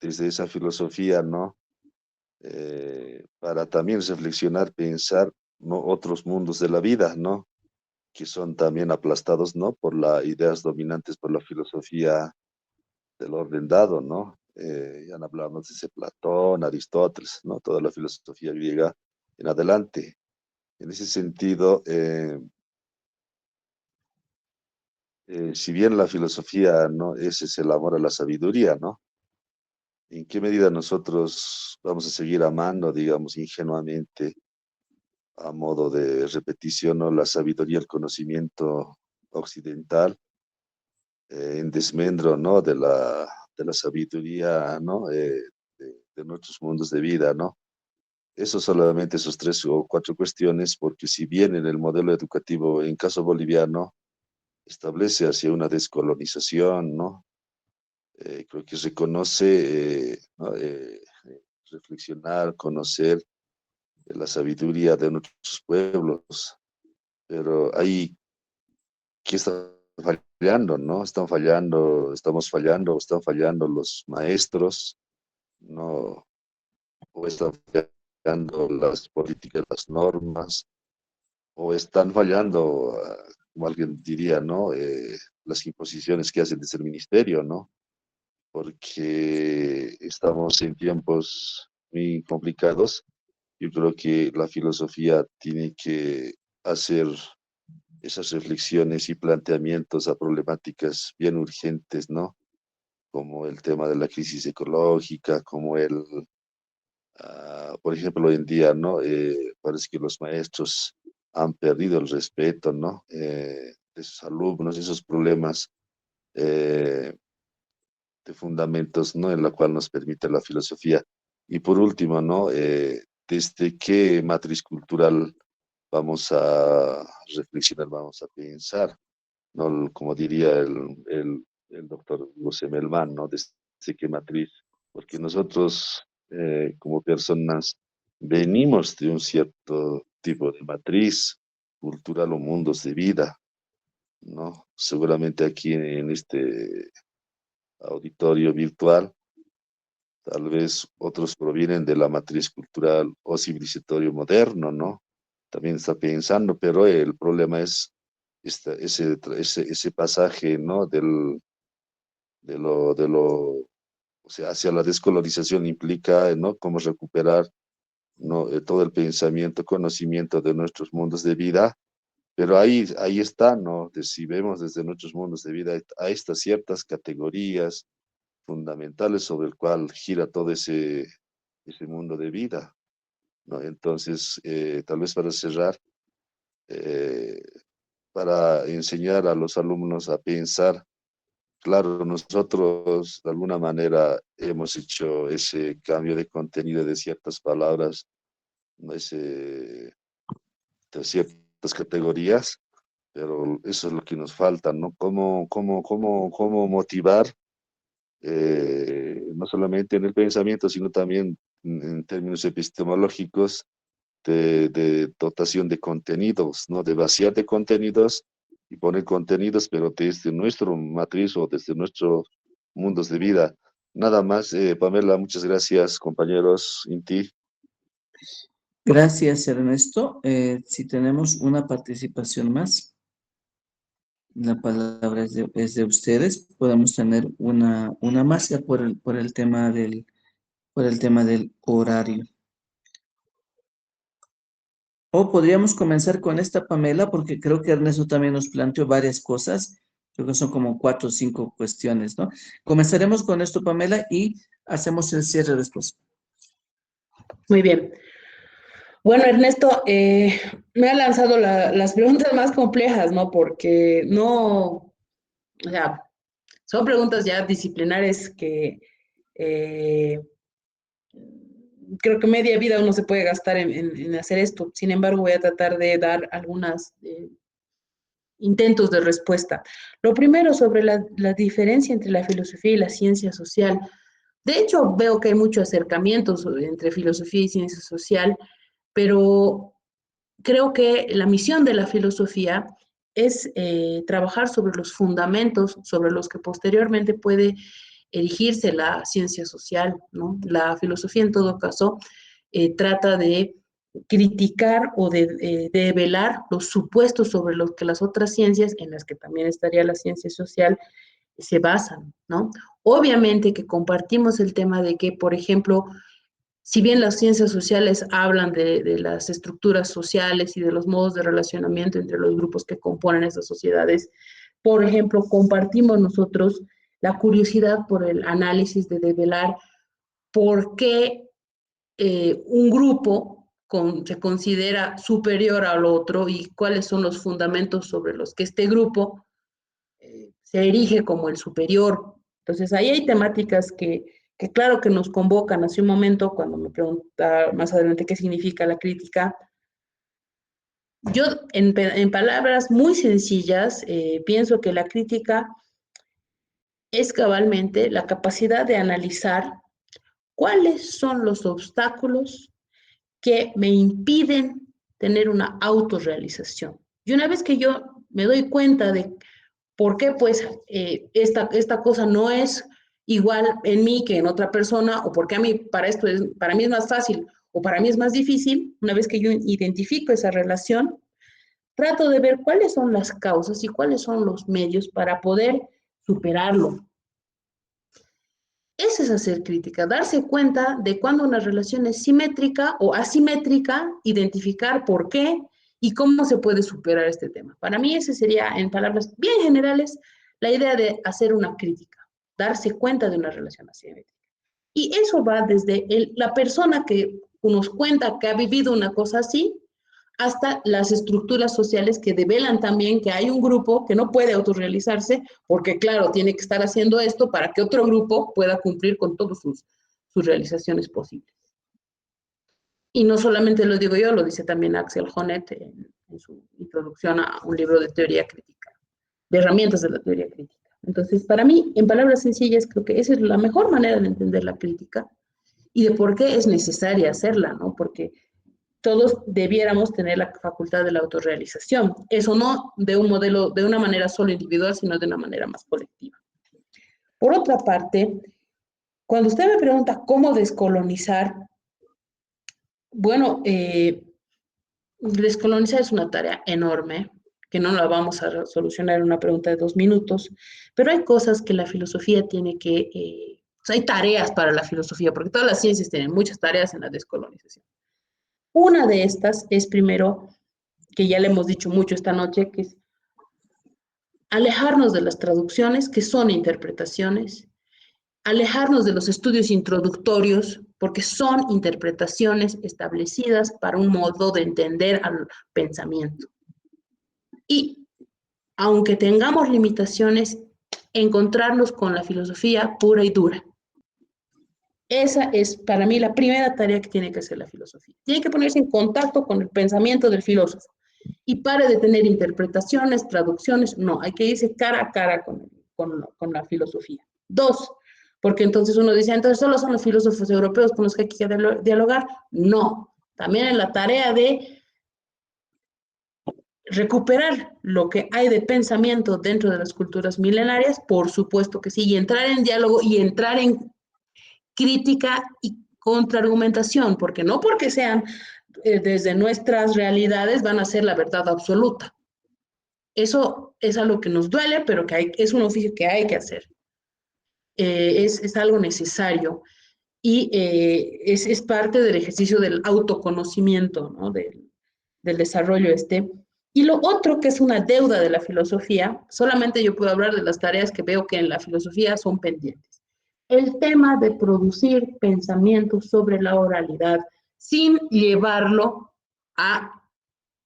desde esa filosofía, ¿no? Para también reflexionar, pensar, ¿no? Otros mundos de la vida, ¿no? Que son también aplastados, ¿no? Por las ideas dominantes, por la filosofía del orden dado, ¿no? Ya hablamos de ese Platón, Aristóteles, ¿no? Toda la filosofía griega en adelante. En ese sentido, si bien la filosofía, ¿no? Ese es el amor a la sabiduría, ¿no? ¿En qué medida nosotros vamos a seguir amando, digamos, ingenuamente, a modo de repetición, ¿no? La sabiduría, el conocimiento occidental, en desmedro, ¿no? De la sabiduría, ¿no? De nuestros mundos de vida, ¿no? Eso solamente esos tres o cuatro cuestiones, porque si bien en el modelo educativo, en caso boliviano, establece hacia una descolonización, ¿no? Creo que reconoce, ¿no? Reflexionar, conocer la sabiduría de nuestros pueblos, pero ahí, ¿qué está fallando, no? Están fallando los maestros, ¿no? O están fallando las políticas, las normas, o están fallando, como alguien diría, ¿no? Las imposiciones que hacen desde el ministerio, ¿no? Porque estamos en tiempos muy complicados. Yo creo que la filosofía tiene que hacer esas reflexiones y planteamientos a problemáticas bien urgentes, ¿no? Como el tema de la crisis ecológica, como por ejemplo, hoy en día, ¿no? Parece que los maestros han perdido el respeto, ¿no? De sus alumnos, esos problemas eh, de fundamentos, ¿no? En la cual nos permite la filosofía. Y por último, ¿no? ¿Desde qué matriz cultural vamos a reflexionar, vamos a pensar? ¿No? Como diría el doctor José Melman, ¿no? Desde qué matriz, porque nosotros como personas venimos de un cierto tipo de matriz cultural o mundos de vida, ¿no? Seguramente aquí en este auditorio virtual, tal vez otros provienen de la matriz cultural o civilizatorio moderno, ¿no? También está pensando, pero el problema es ese pasaje, ¿no? O sea, hacia la descolonización implica, ¿no? Cómo recuperar, ¿no? Todo el pensamiento, conocimiento de nuestros mundos de vida, pero ahí está, ¿no? Si vemos desde nuestros mundos de vida, hay estas ciertas categorías fundamentales sobre el cual gira todo ese mundo de vida, ¿no? Entonces, tal vez para cerrar, para enseñar a los alumnos a pensar, claro, nosotros de alguna manera hemos hecho ese cambio de contenido de ciertas palabras, ¿no? De ciertas categorías, pero eso es lo que nos falta, ¿no? ¿Cómo motivar, no solamente en el pensamiento, sino también en términos epistemológicos, de dotación de contenidos, ¿no? De vaciar de contenidos y poner contenidos, pero desde nuestro matriz o desde nuestros mundos de vida. Nada más, Pamela, muchas gracias, compañeros, Inti. Gracias, Ernesto. Si tenemos una participación más, la palabra es de ustedes. Podemos tener una más ya por el tema del horario. O podríamos comenzar con esta, Pamela, porque creo que Ernesto también nos planteó varias cosas. Creo que son como 4 o 5 cuestiones, ¿no? Comenzaremos con esto, Pamela, y hacemos el cierre después. Muy bien. Bueno, Ernesto, me ha lanzado las preguntas más complejas, ¿no? Porque no, o sea, son preguntas ya disciplinares que creo que media vida uno se puede gastar en hacer esto. Sin embargo, voy a tratar de dar algunos intentos de respuesta. Lo primero, sobre la diferencia entre la filosofía y la ciencia social. De hecho, veo que hay muchos acercamientos entre filosofía y ciencia social, pero creo que la misión de la filosofía es trabajar sobre los fundamentos sobre los que posteriormente puede erigirse la ciencia social, ¿no? La filosofía, en todo caso, trata de criticar o de develar los supuestos sobre los que las otras ciencias, en las que también estaría la ciencia social, se basan, ¿no? Obviamente que compartimos el tema de que, por ejemplo, si bien las ciencias sociales hablan de las estructuras sociales y de los modos de relacionamiento entre los grupos que componen esas sociedades, por ejemplo, compartimos nosotros la curiosidad por el análisis de develar por qué un grupo se considera superior al otro y cuáles son los fundamentos sobre los que este grupo se erige como el superior. Entonces, ahí hay temáticas que claro que nos convocan. Hace un momento, cuando me pregunta más adelante qué significa la crítica, yo en palabras muy sencillas pienso que la crítica es cabalmente la capacidad de analizar cuáles son los obstáculos que me impiden tener una autorrealización. Y una vez que yo me doy cuenta de por qué pues esta cosa no es igual en mí que en otra persona, o porque a mí para mí es más fácil o para mí es más difícil, una vez que yo identifico esa relación, trato de ver cuáles son las causas y cuáles son los medios para poder superarlo. Eso es hacer crítica, darse cuenta de cuando una relación es simétrica o asimétrica, identificar por qué y cómo se puede superar este tema. Para mí ese sería, en palabras bien generales, la idea de hacer una crítica, darse cuenta de una relación asimétrica. Y eso va desde la persona que nos cuenta que ha vivido una cosa así, hasta las estructuras sociales que develan también que hay un grupo que no puede autorrealizarse porque, claro, tiene que estar haciendo esto para que otro grupo pueda cumplir con todas sus realizaciones posibles. Y no solamente lo digo yo, lo dice también Axel Honneth en su introducción a un libro de teoría crítica, de herramientas de la teoría crítica. Entonces, para mí, en palabras sencillas, creo que esa es la mejor manera de entender la crítica y de por qué es necesaria hacerla, ¿no? Porque todos debiéramos tener la facultad de la autorrealización. Eso no de un modelo, de una manera solo individual, sino de una manera más colectiva. Por otra parte, cuando usted me pregunta cómo descolonizar, bueno, descolonizar es una tarea enorme, que no la vamos a solucionar en una pregunta de 2 minutos, pero hay cosas que la filosofía tiene que, o sea, hay tareas para la filosofía, porque todas las ciencias tienen muchas tareas en la descolonización. Una de estas es primero, que ya le hemos dicho mucho esta noche, que es alejarnos de las traducciones, que son interpretaciones, alejarnos de los estudios introductorios, porque son interpretaciones establecidas para un modo de entender al pensamiento. Y aunque tengamos limitaciones, encontrarnos con la filosofía pura y dura. Esa es para mí la primera tarea que tiene que hacer la filosofía. Tiene que ponerse en contacto con el pensamiento del filósofo y pare de tener interpretaciones, traducciones. No, hay que irse cara a cara con la filosofía. 2, porque entonces uno dice, entonces solo son los filósofos europeos con los que hay que dialogar. No, también es la tarea de recuperar lo que hay de pensamiento dentro de las culturas milenarias, por supuesto que sí, y entrar en diálogo y entrar en crítica y contraargumentación, porque no porque sean desde nuestras realidades van a ser la verdad absoluta. Eso es algo que nos duele, pero que es un oficio que hay que hacer. Es algo necesario y es parte del ejercicio del autoconocimiento, ¿no? Del desarrollo este. Y lo otro que es una deuda de la filosofía, solamente yo puedo hablar de las tareas que veo que en la filosofía son pendientes. El tema de producir pensamiento sobre la oralidad sin llevarlo a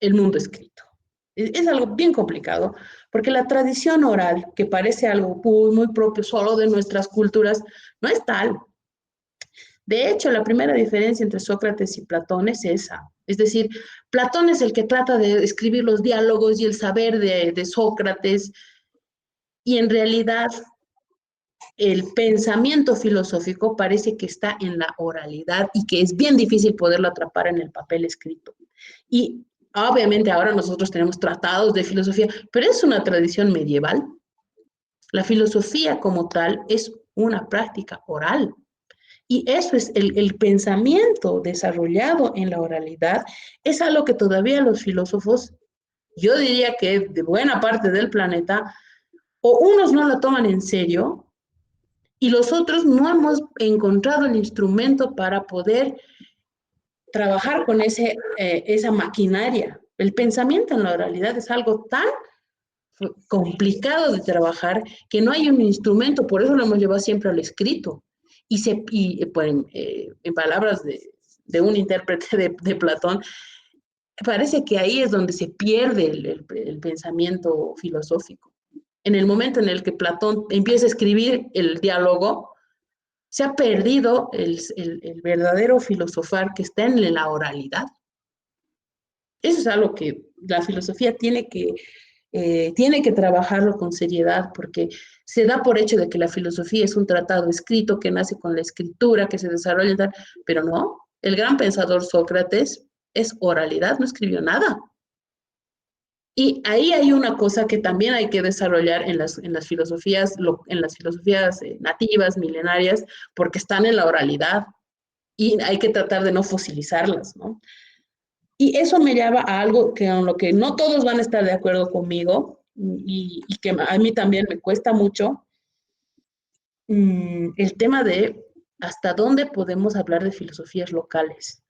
el mundo escrito. Es algo bien complicado, porque la tradición oral, que parece algo muy propio solo de nuestras culturas, no es tal. De hecho, la primera diferencia entre Sócrates y Platón es esa. Es decir, Platón es el que trata de escribir los diálogos y el saber de Sócrates, y en realidad el pensamiento filosófico parece que está en la oralidad y que es bien difícil poderlo atrapar en el papel escrito. Y obviamente ahora nosotros tenemos tratados de filosofía, pero es una tradición medieval. La filosofía como tal es una práctica oral. Y eso es el pensamiento desarrollado en la oralidad, es algo que todavía los filósofos, yo diría que de buena parte del planeta, o unos no lo toman en serio, y los otros no hemos encontrado el instrumento para poder trabajar con esa maquinaria. El pensamiento en la oralidad es algo tan complicado de trabajar que no hay un instrumento, por eso lo hemos llevado siempre al escrito. Pues, en palabras de un intérprete de Platón, parece que ahí es donde se pierde el pensamiento filosófico. En el momento en el que Platón empieza a escribir el diálogo, se ha perdido el verdadero filosofar que está en la oralidad. Eso es algo que la filosofía tiene que trabajarlo con seriedad, porque se da por hecho de que la filosofía es un tratado escrito que nace con la escritura, que se desarrolla tal, pero no. El gran pensador Sócrates es oralidad, no escribió nada. Y ahí hay una cosa que también hay que desarrollar en las filosofías nativas, milenarias, porque están en la oralidad y hay que tratar de no fosilizarlas, ¿no? Y eso me lleva a algo con lo que no todos van a estar de acuerdo conmigo y que a mí también me cuesta mucho, el tema de hasta dónde podemos hablar de filosofías locales.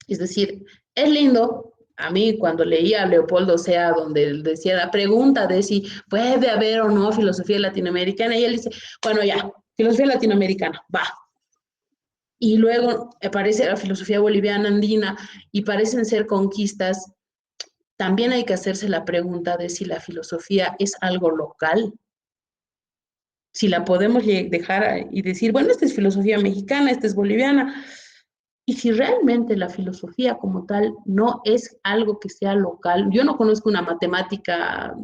Es decir, es lindo, a mí cuando leía a Leopoldo Sea, donde él decía la pregunta de si puede haber o no filosofía latinoamericana, y él dice, bueno, ya, filosofía latinoamericana, va. Y luego aparece la filosofía boliviana andina y parecen ser conquistas. También hay que hacerse la pregunta de si la filosofía es algo local, si la podemos dejar y decir, bueno, esta es filosofía mexicana, esta es boliviana, y si realmente la filosofía como tal no es algo que sea local. Yo no conozco una matemática,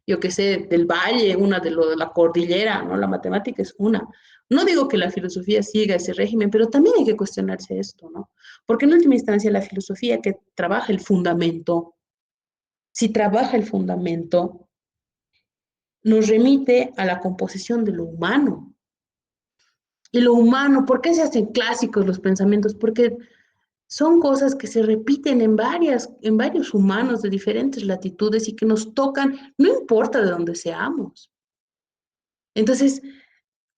yo que sé, del valle, una de la cordillera, ¿no? La matemática es una. No digo que la filosofía siga ese régimen, pero también hay que cuestionarse esto, ¿no? Porque en última instancia la filosofía que trabaja el fundamento, si trabaja el fundamento, nos remite a la composición de lo humano. Y lo humano, ¿por qué se hacen clásicos los pensamientos? Porque son cosas que se repiten en varios humanos de diferentes latitudes y que nos tocan, no importa de dónde seamos. Entonces,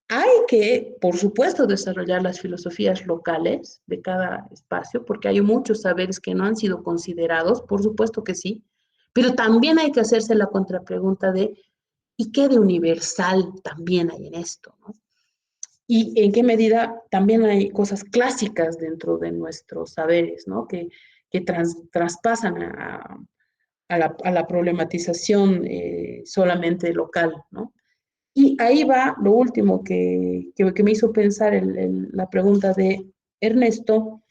hay que, por supuesto, desarrollar las filosofías locales de cada espacio, porque hay muchos saberes que no han sido considerados, por supuesto que sí, pero también hay que hacerse la contrapregunta de ¿Y qué de universal también hay en esto, ¿no? Y en qué medida también hay cosas clásicas dentro de nuestros saberes, ¿no? Que traspasan a la problematización solamente local, ¿no? Y ahí va lo último que me hizo pensar la pregunta de Ernesto,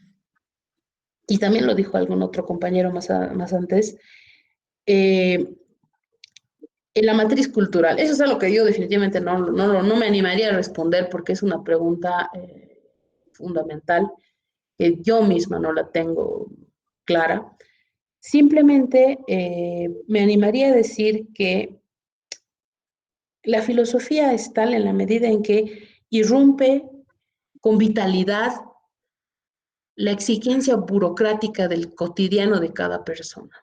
y también lo dijo algún otro compañero más antes, en la matriz cultural. Eso es algo que yo definitivamente no me animaría a responder porque es una pregunta fundamental que yo misma no la tengo clara. Simplemente me animaría a decir que la filosofía es tal en la medida en que irrumpe con vitalidad la exigencia burocrática del cotidiano de cada persona.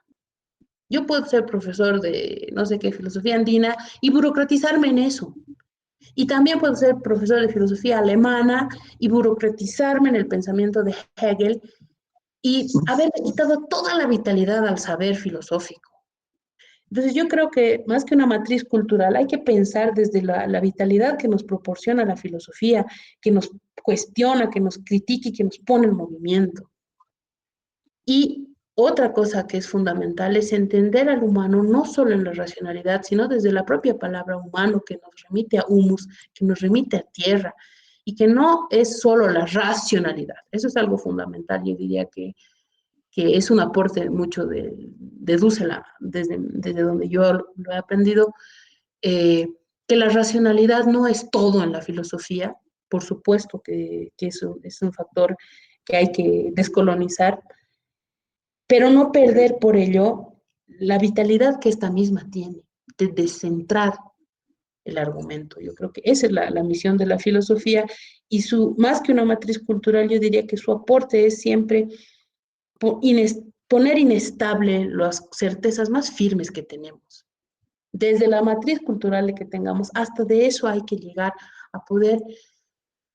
Yo puedo ser profesor de no sé qué filosofía andina y burocratizarme en eso. Y también puedo ser profesor de filosofía alemana y burocratizarme en el pensamiento de Hegel y haberle quitado toda la vitalidad al saber filosófico. Entonces yo creo que más que una matriz cultural hay que pensar desde la vitalidad que nos proporciona la filosofía, que nos cuestiona, que nos critica y que nos pone en movimiento. Y otra cosa que es fundamental es entender al humano no solo en la racionalidad, sino desde la propia palabra humano que nos remite a humus, que nos remite a tierra, y que no es solo la racionalidad. Eso es algo fundamental. Yo diría que es un aporte mucho de Dussel, desde donde yo lo he aprendido, que la racionalidad no es todo en la filosofía. Por supuesto que eso es un factor que hay que descolonizar, pero no perder por ello la vitalidad que esta misma tiene, de descentrar el argumento. Yo creo que esa es la misión de la filosofía y más que una matriz cultural, yo diría que su aporte es siempre poner inestable las certezas más firmes que tenemos. Desde la matriz cultural que tengamos, hasta de eso hay que llegar a poder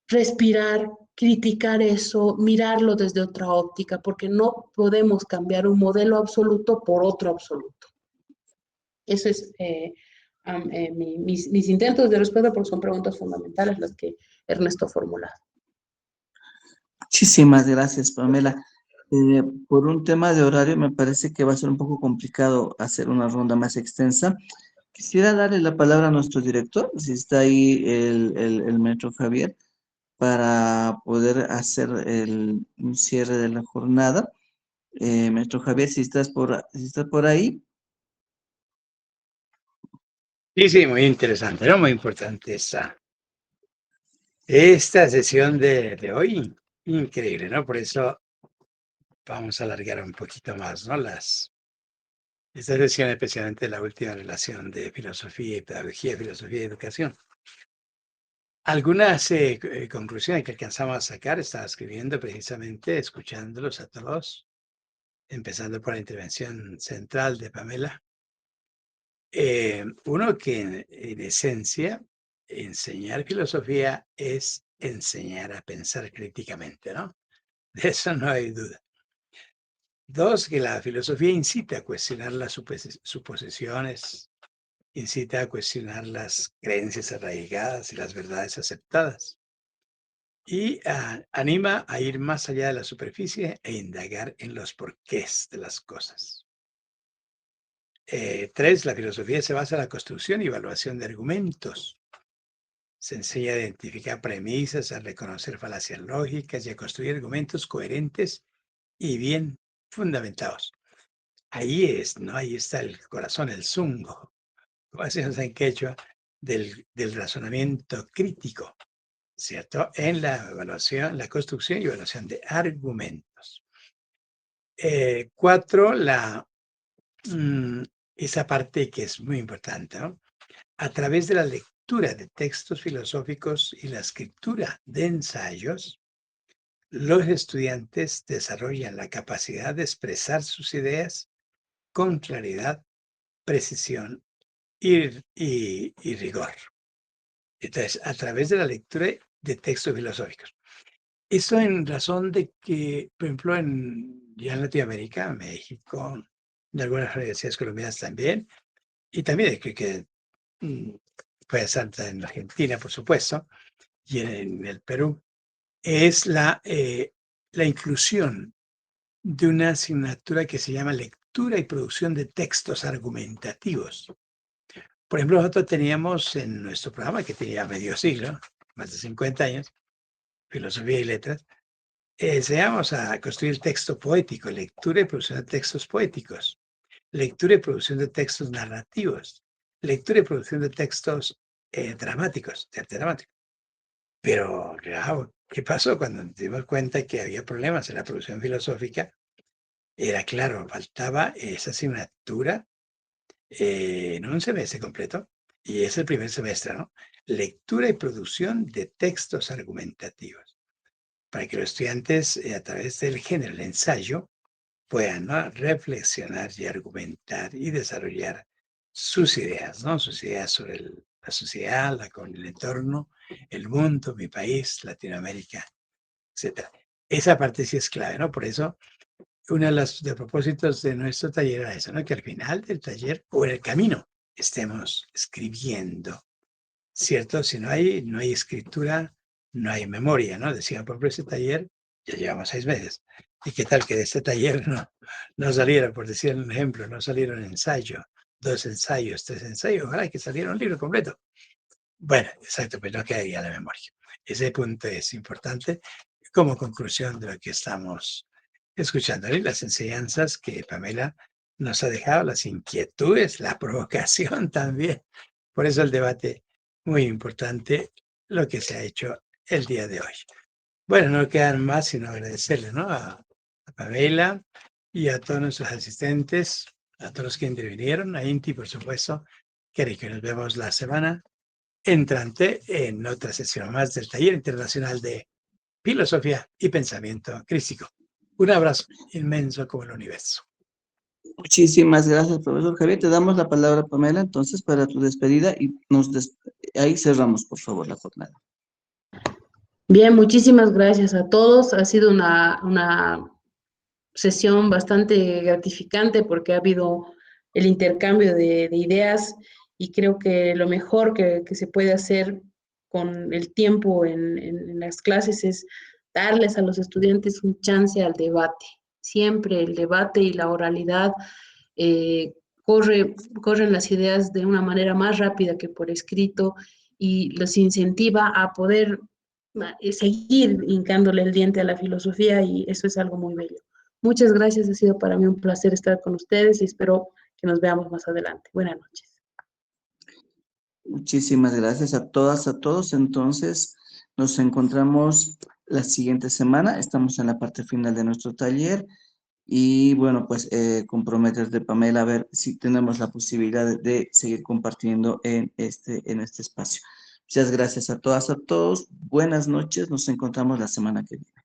respirar, criticar eso, mirarlo desde otra óptica, porque no podemos cambiar un modelo absoluto por otro absoluto. Eso es mis intentos de respuesta, porque son preguntas fundamentales las que Ernesto formula. Muchísimas gracias, Pamela. Por un tema de horario, me parece que va a ser un poco complicado hacer una ronda más extensa. Quisiera darle la palabra a nuestro director, si está ahí el maestro Javier, para poder hacer un cierre de la jornada. Maestro Javier, si estás por ahí. Sí, muy interesante, ¿no? Muy importante esta sesión de hoy. Increíble, ¿no? Por eso vamos a alargar un poquito más, ¿no? Esta sesión, especialmente la última relación de filosofía y pedagogía, filosofía y educación. Algunas conclusiones que alcanzamos a sacar, estaba escribiendo precisamente, escuchándolos a todos, empezando por la intervención central de Pamela. Uno que en esencia, enseñar filosofía es enseñar a pensar críticamente, ¿no? De eso no hay duda. Dos, que la filosofía incita a cuestionar las suposiciones, incita a cuestionar las creencias arraigadas y las verdades aceptadas. Y anima a ir más allá de la superficie e indagar en los porqués de las cosas. Tres, la filosofía se basa en la construcción y evaluación de argumentos. Se enseña a identificar premisas, a reconocer falacias lógicas y a construir argumentos coherentes y bien fundamentados. Ahí es, ¿no? Ahí está el corazón, el zungo, como decimos en quechua, del razonamiento crítico, ¿cierto? En la evaluación, la construcción y evaluación de argumentos. Cuatro, esa parte que es muy importante, ¿no? A través de la lectura de textos filosóficos y la escritura de ensayos, los estudiantes desarrollan la capacidad de expresar sus ideas con claridad, precisión y rigor. Entonces, a través de la lectura de textos filosóficos. Eso en razón de que, por ejemplo, ya en Latinoamérica, México, de algunas universidades colombianas también, y también que puede ser en Argentina, por supuesto, y en el Perú, es la inclusión de una asignatura que se llama lectura y producción de textos argumentativos. Por ejemplo, nosotros teníamos en nuestro programa, que tenía medio siglo, más de 50 años, Filosofía y Letras, enseñamos a construir texto poético, lectura y producción de textos poéticos, lectura y producción de textos narrativos, lectura y producción de textos dramáticos, de arte dramático. Pero, claro, ¿qué pasó cuando nos dimos cuenta que había problemas en la producción filosófica? Era claro, faltaba esa asignatura en un semestre completo, y es el primer semestre, ¿no? Lectura y producción de textos argumentativos, para que los estudiantes, a través del género, el ensayo, puedan, ¿no?, reflexionar y argumentar y desarrollar sus ideas, ¿no? Sus ideas sobre la sociedad, el entorno, el mundo, mi país, Latinoamérica, etc. Esa parte sí es clave, ¿no? Por eso, uno de los propósitos de nuestro taller era eso, ¿no? Que al final del taller o en el camino estemos escribiendo, ¿cierto? Si no hay escritura, no hay memoria, ¿no? Decía, por ejemplo, ese taller, ya llevamos 6 meses. ¿Y qué tal que de este taller no saliera, por decir un ejemplo, no saliera un ensayo, 2 ensayos, 3 ensayos? Ojalá que saliera un libro completo. Bueno, exacto, pero no quedaría la memoria. Ese punto es importante como conclusión de lo que estamos escuchando, ¿eh? Las enseñanzas que Pamela nos ha dejado, las inquietudes, la provocación también. Por eso el debate muy importante, lo que se ha hecho el día de hoy. Bueno, no quedan más sino agradecerle, ¿no?, a Pamela y a todos nuestros asistentes, a todos los que intervinieron, a Inti, por supuesto, que nos vemos la semana entrante en otra sesión más del Taller Internacional de Filosofía y Pensamiento Crítico. Un abrazo inmenso como el universo. Muchísimas gracias, profesor Javier. Te damos la palabra, Pamela, entonces, para tu despedida y ahí cerramos, por favor, la jornada. Bien, muchísimas gracias a todos. Ha sido una sesión bastante gratificante porque ha habido el intercambio de ideas y creo que lo mejor que se puede hacer con el tiempo en las clases es darles a los estudiantes un chance al debate. Siempre el debate y la oralidad corren las ideas de una manera más rápida que por escrito y los incentiva a poder seguir hincándole el diente a la filosofía y eso es algo muy bello. Muchas gracias, ha sido para mí un placer estar con ustedes y espero que nos veamos más adelante. Buenas noches. Muchísimas gracias a todas, a todos. Entonces, nos encontramos la siguiente semana. Estamos en la parte final de nuestro taller. Y bueno, pues comprometerte, Pamela, a ver si tenemos la posibilidad de seguir compartiendo en este espacio. Muchas gracias a todas, a todos. Buenas noches. Nos encontramos la semana que viene.